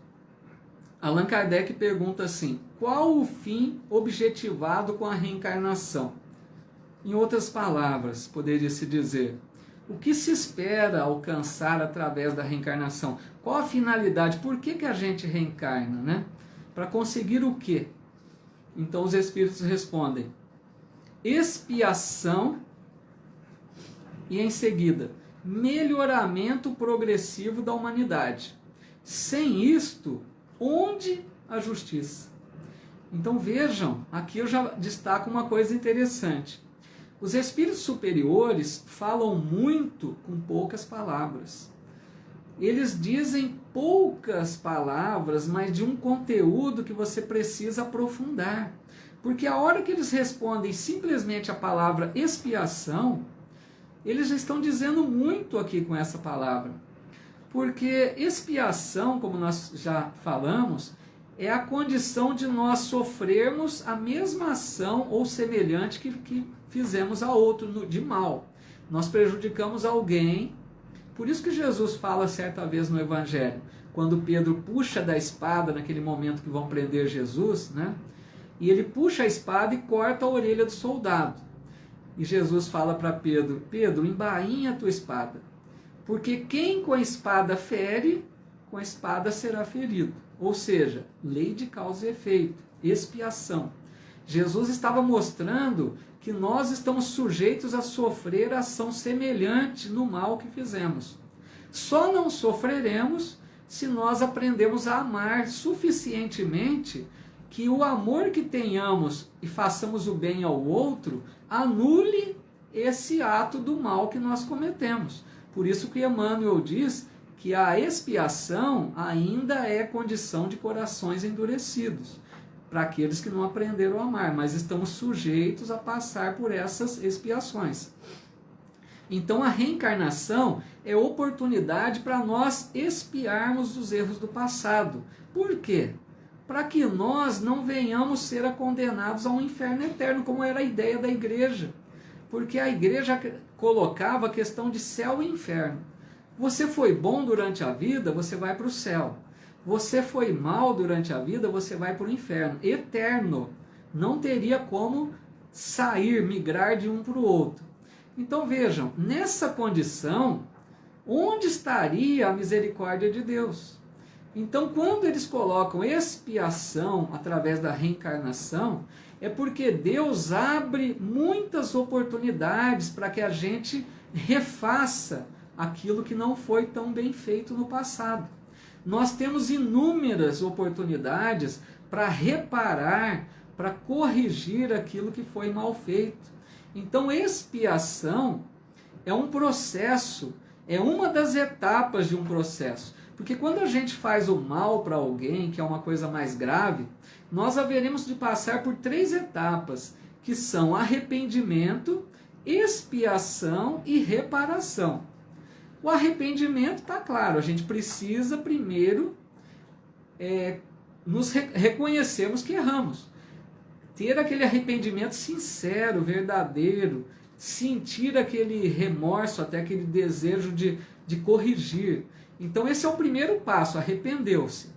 Allan Kardec pergunta assim, qual o fim objetivado com a reencarnação? Em outras palavras, poderia-se dizer, o que se espera alcançar através da reencarnação? Qual a finalidade? Por que a gente reencarna, né? Para conseguir o quê? Então os espíritos respondem, expiação e em seguida, melhoramento progressivo da humanidade. Sem isto, onde a justiça? Então vejam, aqui eu já destaco uma coisa interessante. Os espíritos superiores falam muito com poucas palavras. Eles dizem poucas palavras, mas de um conteúdo que você precisa aprofundar. Porque a hora que eles respondem simplesmente a palavra expiação, eles já estão dizendo muito aqui com essa palavra. Porque expiação, como nós já falamos, é a condição de nós sofrermos a mesma ação ou semelhante que fizemos a outro de mal. Nós prejudicamos alguém. Por isso que Jesus fala certa vez no Evangelho, quando Pedro puxa da espada, naquele momento que vão prender Jesus, né? E ele puxa a espada e corta a orelha do soldado. E Jesus fala para Pedro, Pedro, embainha a tua espada. Porque quem com a espada fere, com a espada será ferido. Ou seja, lei de causa e efeito, expiação. Jesus estava mostrando que nós estamos sujeitos a sofrer ação semelhante no mal que fizemos. Só não sofreremos se nós aprendemos a amar suficientemente que o amor que tenhamos e façamos o bem ao outro anule esse ato do mal que nós cometemos. Por isso que Emmanuel diz que a expiação ainda é condição de corações endurecidos, para aqueles que não aprenderam a amar, mas estamos sujeitos a passar por essas expiações. Então a reencarnação é oportunidade para nós expiarmos os erros do passado. Por quê? Para que nós não venhamos ser condenados a um inferno eterno, como era a ideia da igreja. Porque a igreja colocava a questão de céu e inferno. Você foi bom durante a vida, você vai para o céu. Você foi mal durante a vida, você vai para o inferno. Eterno. Não teria como sair, migrar de um para o outro. Então vejam, nessa condição, onde estaria a misericórdia de Deus? Então, quando eles colocam expiação através da reencarnação, é porque Deus abre muitas oportunidades para que a gente refaça aquilo que não foi tão bem feito no passado. Nós temos inúmeras oportunidades para reparar, para corrigir aquilo que foi mal feito. Então, expiação é um processo, é uma das etapas de um processo. Porque quando a gente faz o mal para alguém, que é uma coisa mais grave, nós haveremos de passar por 3 etapas, que são arrependimento, expiação e reparação. O arrependimento está claro, a gente precisa primeiro nos reconhecermos que erramos. Ter aquele arrependimento sincero, verdadeiro, sentir aquele remorso, até aquele desejo de corrigir. Então esse é o primeiro passo, arrependeu-se.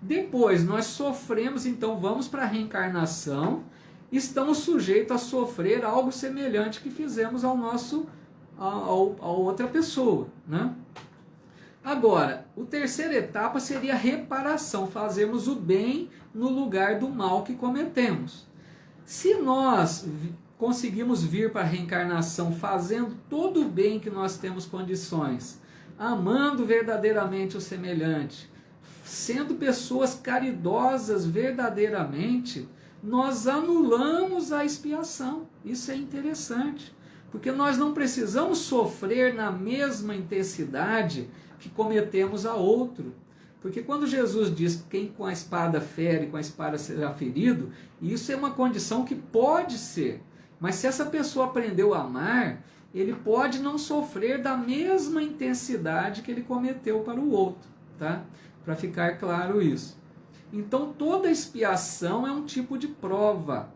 Depois nós sofremos, então vamos para a reencarnação, estamos sujeitos a sofrer algo semelhante que fizemos a outra pessoa, né? Agora, a terceira etapa seria a reparação, fazermos o bem no lugar do mal que cometemos. Se nós conseguimos vir para a reencarnação fazendo todo o bem que nós temos condições, amando verdadeiramente o semelhante, sendo pessoas caridosas verdadeiramente, nós anulamos a expiação. Isso é interessante, porque nós não precisamos sofrer na mesma intensidade que cometemos a outro. Porque quando Jesus diz que quem com a espada fere, com a espada será ferido, isso é uma condição que pode ser. Mas se essa pessoa aprendeu a amar, ele pode não sofrer da mesma intensidade que ele cometeu para o outro, tá? Para ficar claro isso. Então toda expiação é um tipo de prova.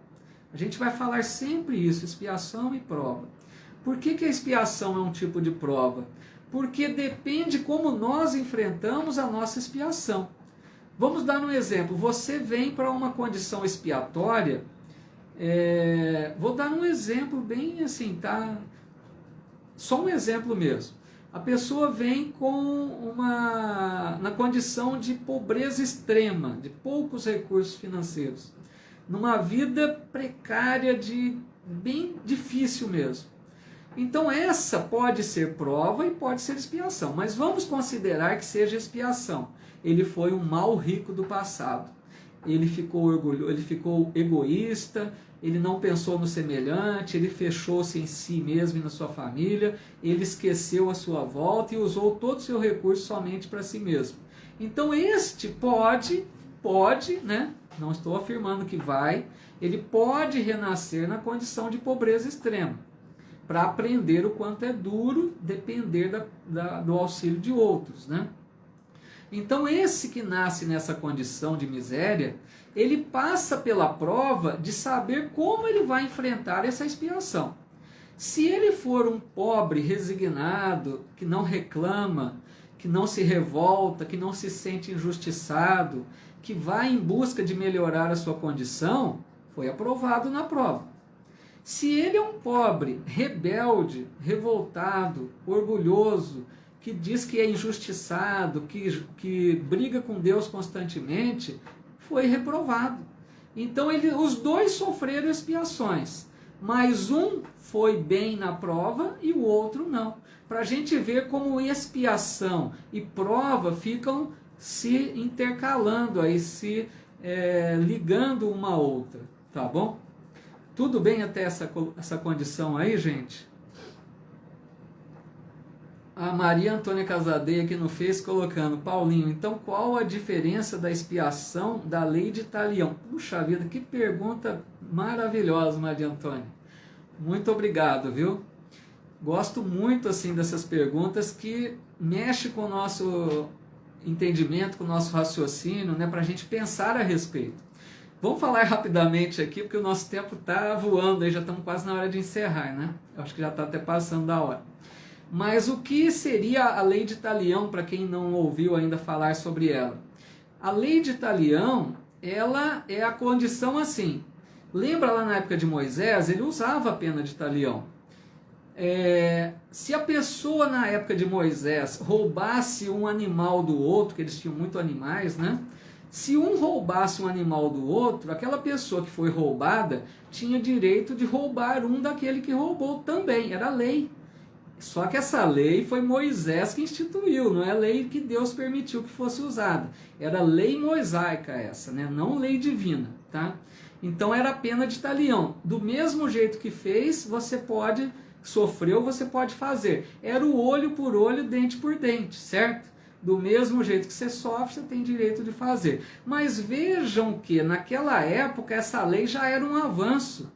A gente vai falar sempre isso, expiação e prova. Por que a expiação é um tipo de prova? Porque depende como nós enfrentamos a nossa expiação. Vamos dar um exemplo. Você vem para uma condição expiatória, vou dar um exemplo bem assim, tá? Só um exemplo mesmo. A pessoa vem na condição de pobreza extrema, de poucos recursos financeiros, numa vida precária, bem difícil mesmo. Então essa pode ser prova e pode ser expiação, mas vamos considerar que seja expiação. Ele foi um mal rico do passado. Ele ficou orgulhoso, ele ficou egoísta, ele não pensou no semelhante, ele fechou-se em si mesmo e na sua família, ele esqueceu a sua volta e usou todo o seu recurso somente para si mesmo. Então este pode, né? Não estou afirmando que vai, ele pode renascer na condição de pobreza extrema, para aprender o quanto é duro depender do auxílio de outros, né? Então esse que nasce nessa condição de miséria, ele passa pela prova de saber como ele vai enfrentar essa expiação. Se ele for um pobre resignado, que não reclama, que não se revolta, que não se sente injustiçado, que vai em busca de melhorar a sua condição, foi aprovado na prova. Se ele é um pobre rebelde, revoltado, orgulhoso, que diz que é injustiçado, que briga com Deus constantemente, foi reprovado. Então os dois sofreram expiações, mas um foi bem na prova e o outro não. Para a gente ver como expiação e prova ficam se intercalando, aí, se ligando uma a outra, tá bom? Tudo bem até essa condição aí, gente? A Maria Antônia Casadeia aqui no Face colocando: Paulinho, então qual a diferença da expiação da lei de Talião? Puxa vida, que pergunta maravilhosa, Maria Antônia. Muito obrigado, viu? Gosto muito assim dessas perguntas que mexem com o nosso entendimento, com o nosso raciocínio, né, para a gente pensar a respeito. Vamos falar rapidamente aqui, porque o nosso tempo está voando, aí já estamos quase na hora de encerrar, né? Eu acho que já está até passando da hora. Mas o que seria a lei de Talião, para quem não ouviu ainda falar sobre ela? A lei de Talião, ela é a condição assim. Lembra lá na época de Moisés, ele usava a pena de Talião. Se a pessoa na época de Moisés roubasse um animal do outro, que eles tinham muitos animais, né? Se um roubasse um animal do outro, aquela pessoa que foi roubada tinha direito de roubar um daquele que roubou também, era lei. Só que essa lei foi Moisés que instituiu, não é lei que Deus permitiu que fosse usada. Era lei mosaica essa, né? Não lei divina, tá? Então era a pena de Talião. Do mesmo jeito que fez, você pode, sofreu, você pode fazer. Era o olho por olho, dente por dente, certo? Do mesmo jeito que você sofre, você tem direito de fazer. Mas vejam que naquela época essa lei já era um avanço.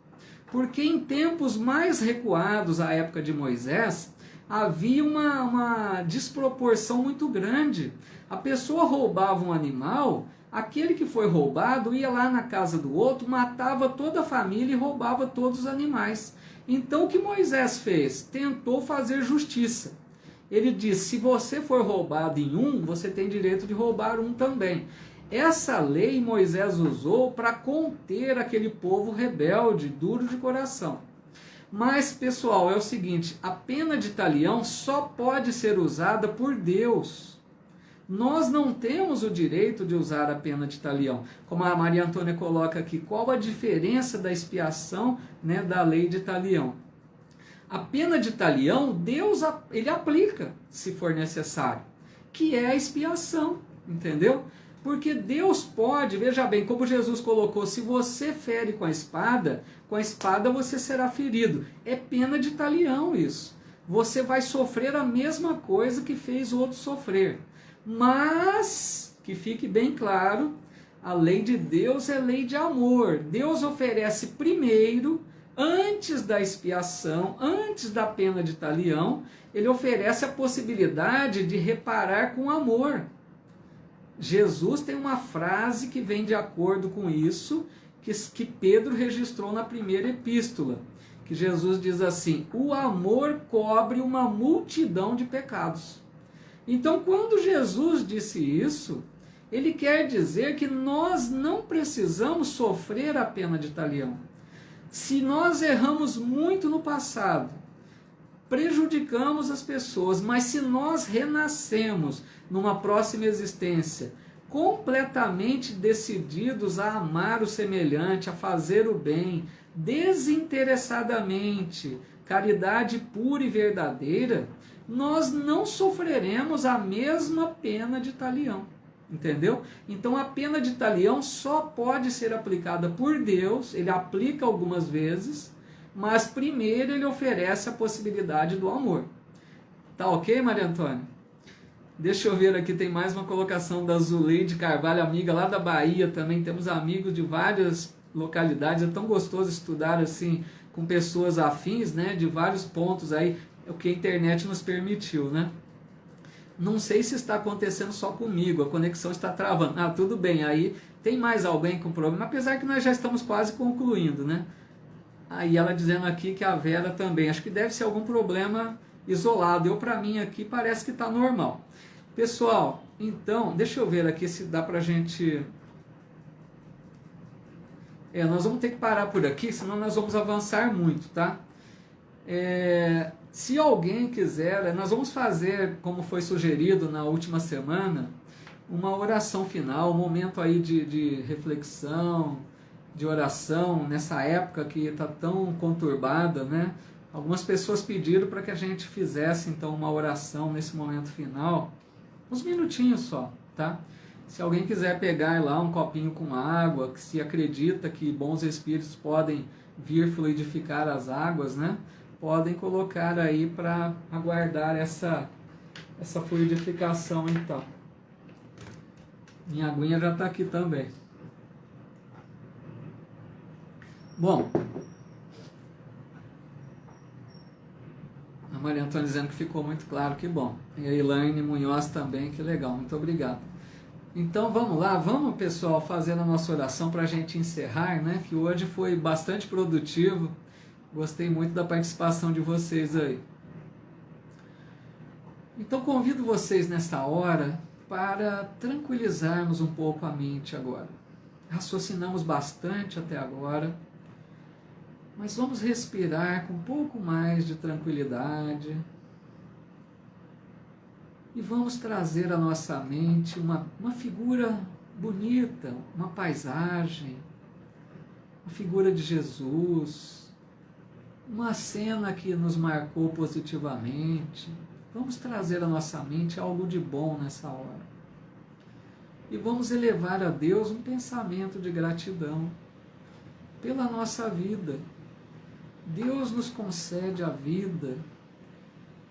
Porque em tempos mais recuados, à época de Moisés, havia uma desproporção muito grande. A pessoa roubava um animal, aquele que foi roubado ia lá na casa do outro, matava toda a família e roubava todos os animais. Então o que Moisés fez? Tentou fazer justiça. Ele disse: se você for roubado em um, você tem direito de roubar um também. Essa lei Moisés usou para conter aquele povo rebelde, duro de coração. Mas, pessoal, é o seguinte, a pena de Talião só pode ser usada por Deus. Nós não temos o direito de usar a pena de Talião. Como a Maria Antônia coloca aqui, qual a diferença da expiação, né, da lei de Talião? A pena de Talião, Deus ele aplica, se for necessário, que é a expiação, entendeu? Porque Deus pode, veja bem, como Jesus colocou, se você fere com a espada você será ferido. É pena de Talião isso. Você vai sofrer a mesma coisa que fez o outro sofrer. Mas, que fique bem claro, a lei de Deus é lei de amor. Deus oferece primeiro, antes da expiação, antes da pena de Talião, ele oferece a possibilidade de reparar com amor. Jesus tem uma frase que vem de acordo com isso, que Pedro registrou na primeira epístola, que Jesus diz assim: o amor cobre uma multidão de pecados. Então, quando Jesus disse isso, ele quer dizer que nós não precisamos sofrer a pena de Talião. Se nós erramos muito no passado, prejudicamos as pessoas, mas se nós renascemos numa próxima existência, completamente decididos a amar o semelhante, a fazer o bem, desinteressadamente, caridade pura e verdadeira, nós não sofreremos a mesma pena de Talião, entendeu? Então a pena de Talião só pode ser aplicada por Deus, ele aplica algumas vezes, mas primeiro ele oferece a possibilidade do amor. Tá ok, Maria Antônia? Deixa eu ver aqui, tem mais uma colocação da Zuleide Carvalho, amiga lá da Bahia também. Temos amigos de várias localidades, é tão gostoso estudar assim com pessoas afins, né, de vários pontos aí, o que a internet nos permitiu, né? Não sei se está acontecendo só comigo, a conexão está travando. Ah, tudo bem, aí tem mais alguém com problema, apesar que nós já estamos quase concluindo, né? Aí ela dizendo aqui que a Vera também, acho que deve ser algum problema isolado. Para mim aqui parece que está normal. Pessoal, então, deixa eu ver aqui se dá pra gente... nós vamos ter que parar por aqui, senão nós vamos avançar muito, tá? Se alguém quiser, nós vamos fazer, como foi sugerido na última semana, uma oração final, um momento aí de reflexão, de oração, nessa época que está tão conturbada, né? Algumas pessoas pediram para que a gente fizesse, então, uma oração nesse momento final, uns minutinhos só, tá? Se alguém quiser pegar lá um copinho com água, que se acredita que bons espíritos podem vir fluidificar as águas, né? Podem colocar aí para aguardar essa fluidificação, então. Minha aguinha já está aqui também. Bom, a Maria Antônia dizendo que ficou muito claro, que bom. E a Elaine Munhoz também, que legal, muito obrigado. Então vamos lá, vamos pessoal fazer a nossa oração para a gente encerrar, né? Que hoje foi bastante produtivo, gostei muito da participação de vocês aí. Então convido vocês nessa hora para tranquilizarmos um pouco a mente agora. Raciocinamos bastante até agora, mas vamos respirar com um pouco mais de tranquilidade e vamos trazer à nossa mente uma figura bonita, uma paisagem, uma figura de Jesus, uma cena que nos marcou positivamente. Vamos trazer à nossa mente algo de bom nessa hora. E vamos elevar a Deus um pensamento de gratidão pela nossa vida. Deus nos concede a vida,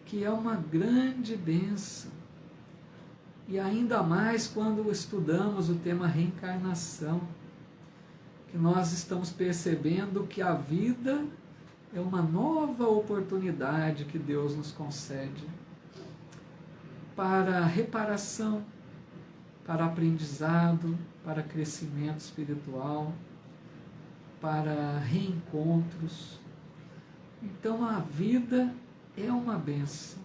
que é uma grande bênção. E ainda mais quando estudamos o tema reencarnação, que nós estamos percebendo que a vida é uma nova oportunidade que Deus nos concede para reparação, para aprendizado, para crescimento espiritual, para reencontros. Então a vida é uma bênção.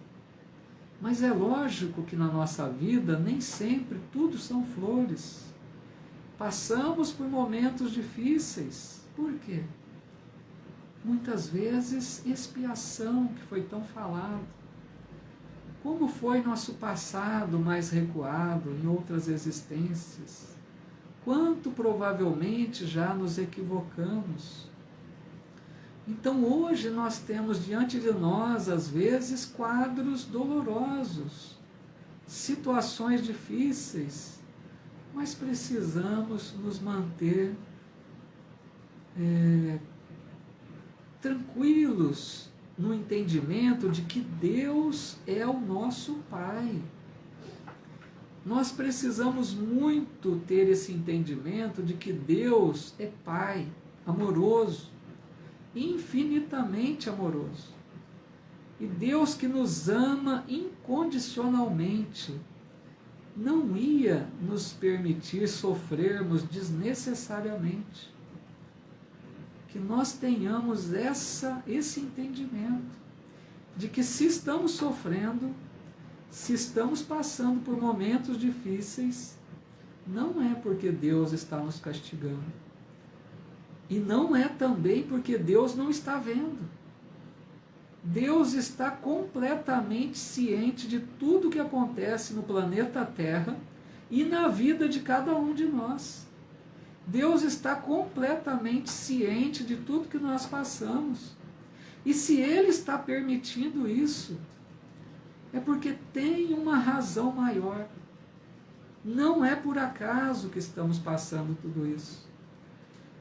Mas é lógico que na nossa vida nem sempre tudo são flores. Passamos por momentos difíceis. Por quê? Muitas vezes expiação, que foi tão falado. Como foi nosso passado mais recuado em outras existências? Quanto provavelmente já nos equivocamos? Então hoje nós temos diante de nós, às vezes, quadros dolorosos, situações difíceis, mas precisamos nos manter tranquilos no entendimento de que Deus é o nosso Pai. Nós precisamos muito ter esse entendimento de que Deus é Pai, amoroso, infinitamente amoroso. E Deus que nos ama incondicionalmente não ia nos permitir sofrermos desnecessariamente. Que nós tenhamos esse entendimento de que se estamos sofrendo, se estamos passando por momentos difíceis, não é porque Deus está nos castigando. E não é também porque Deus não está vendo. Deus está completamente ciente de tudo que acontece no planeta Terra e na vida de cada um de nós. Deus está completamente ciente de tudo que nós passamos. E se Ele está permitindo isso, é porque tem uma razão maior. Não é por acaso que estamos passando tudo isso.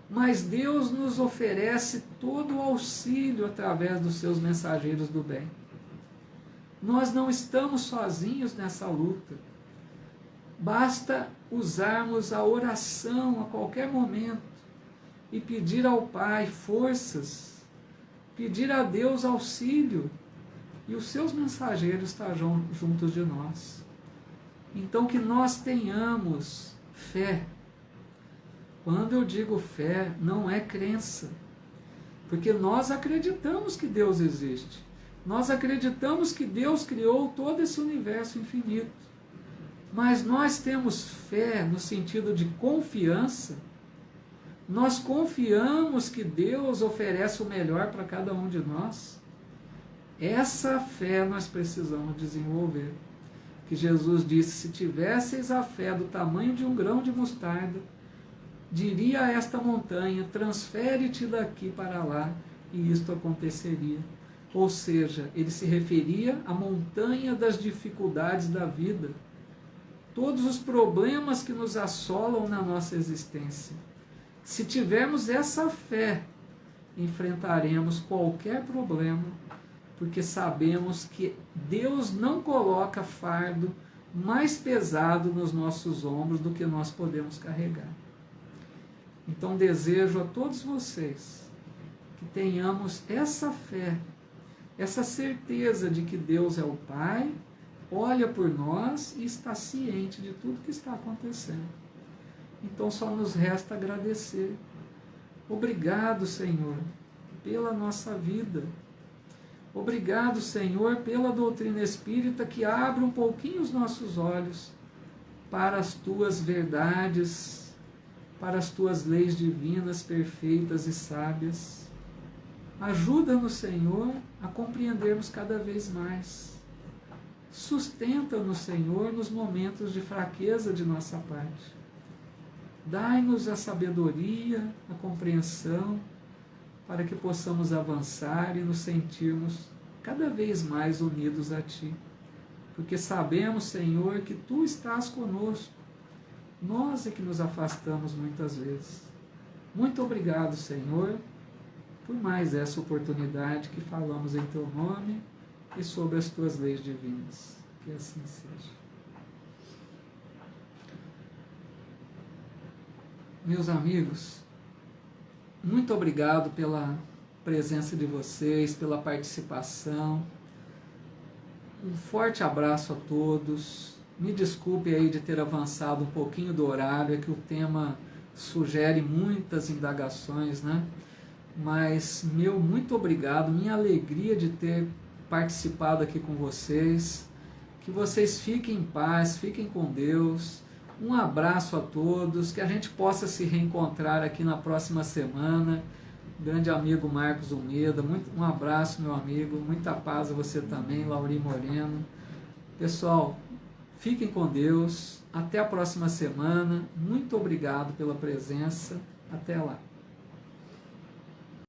Mas Deus nos oferece todo o auxílio através dos seus mensageiros do bem. Nós não estamos sozinhos nessa luta. Basta usarmos a oração a qualquer momento e pedir ao Pai forças, pedir a Deus auxílio, e os seus mensageiros estarão juntos de nós. Então que nós tenhamos fé. Quando eu digo fé, não é crença, porque nós acreditamos que Deus existe. Nós acreditamos que Deus criou todo esse universo infinito. Mas nós temos fé no sentido de confiança. Nós confiamos que Deus oferece o melhor para cada um de nós. Essa fé nós precisamos desenvolver. Que Jesus disse, se tivesseis a fé do tamanho de um grão de mostarda, diria a esta montanha, transfere-te daqui para lá, e isto aconteceria. Ou seja, ele se referia à montanha das dificuldades da vida, todos os problemas que nos assolam na nossa existência. Se tivermos essa fé, enfrentaremos qualquer problema, porque sabemos que Deus não coloca fardo mais pesado nos nossos ombros do que nós podemos carregar. Então desejo a todos vocês que tenhamos essa fé, essa certeza de que Deus é o Pai, olha por nós e está ciente de tudo que está acontecendo. Então só nos resta agradecer. Obrigado, Senhor, pela nossa vida. Obrigado, Senhor, pela doutrina espírita que abre um pouquinho os nossos olhos para as tuas verdades, para as tuas leis divinas, perfeitas e sábias. Ajuda-nos, Senhor, a compreendermos cada vez mais. Sustenta-nos, Senhor, nos momentos de fraqueza de nossa parte. Dai-nos a sabedoria, a compreensão, para que possamos avançar e nos sentirmos cada vez mais unidos a Ti. Porque sabemos, Senhor, que Tu estás conosco. Nós é que nos afastamos muitas vezes. Muito obrigado, Senhor, por mais essa oportunidade que falamos em Teu nome e sobre as Tuas leis divinas. Que assim seja. Meus amigos, muito obrigado pela presença de vocês, pela participação. Um forte abraço a todos. Me desculpe aí de ter avançado um pouquinho do horário, é que o tema sugere muitas indagações, né? Mas meu muito obrigado, minha alegria de ter participado aqui com vocês. Que vocês fiquem em paz, fiquem com Deus. Um abraço a todos, que a gente possa se reencontrar aqui na próxima semana. Grande amigo Marcos Almeida, um abraço, meu amigo, muita paz a você também, Lauri Moreno. Pessoal, fiquem com Deus, até a próxima semana, muito obrigado pela presença, até lá.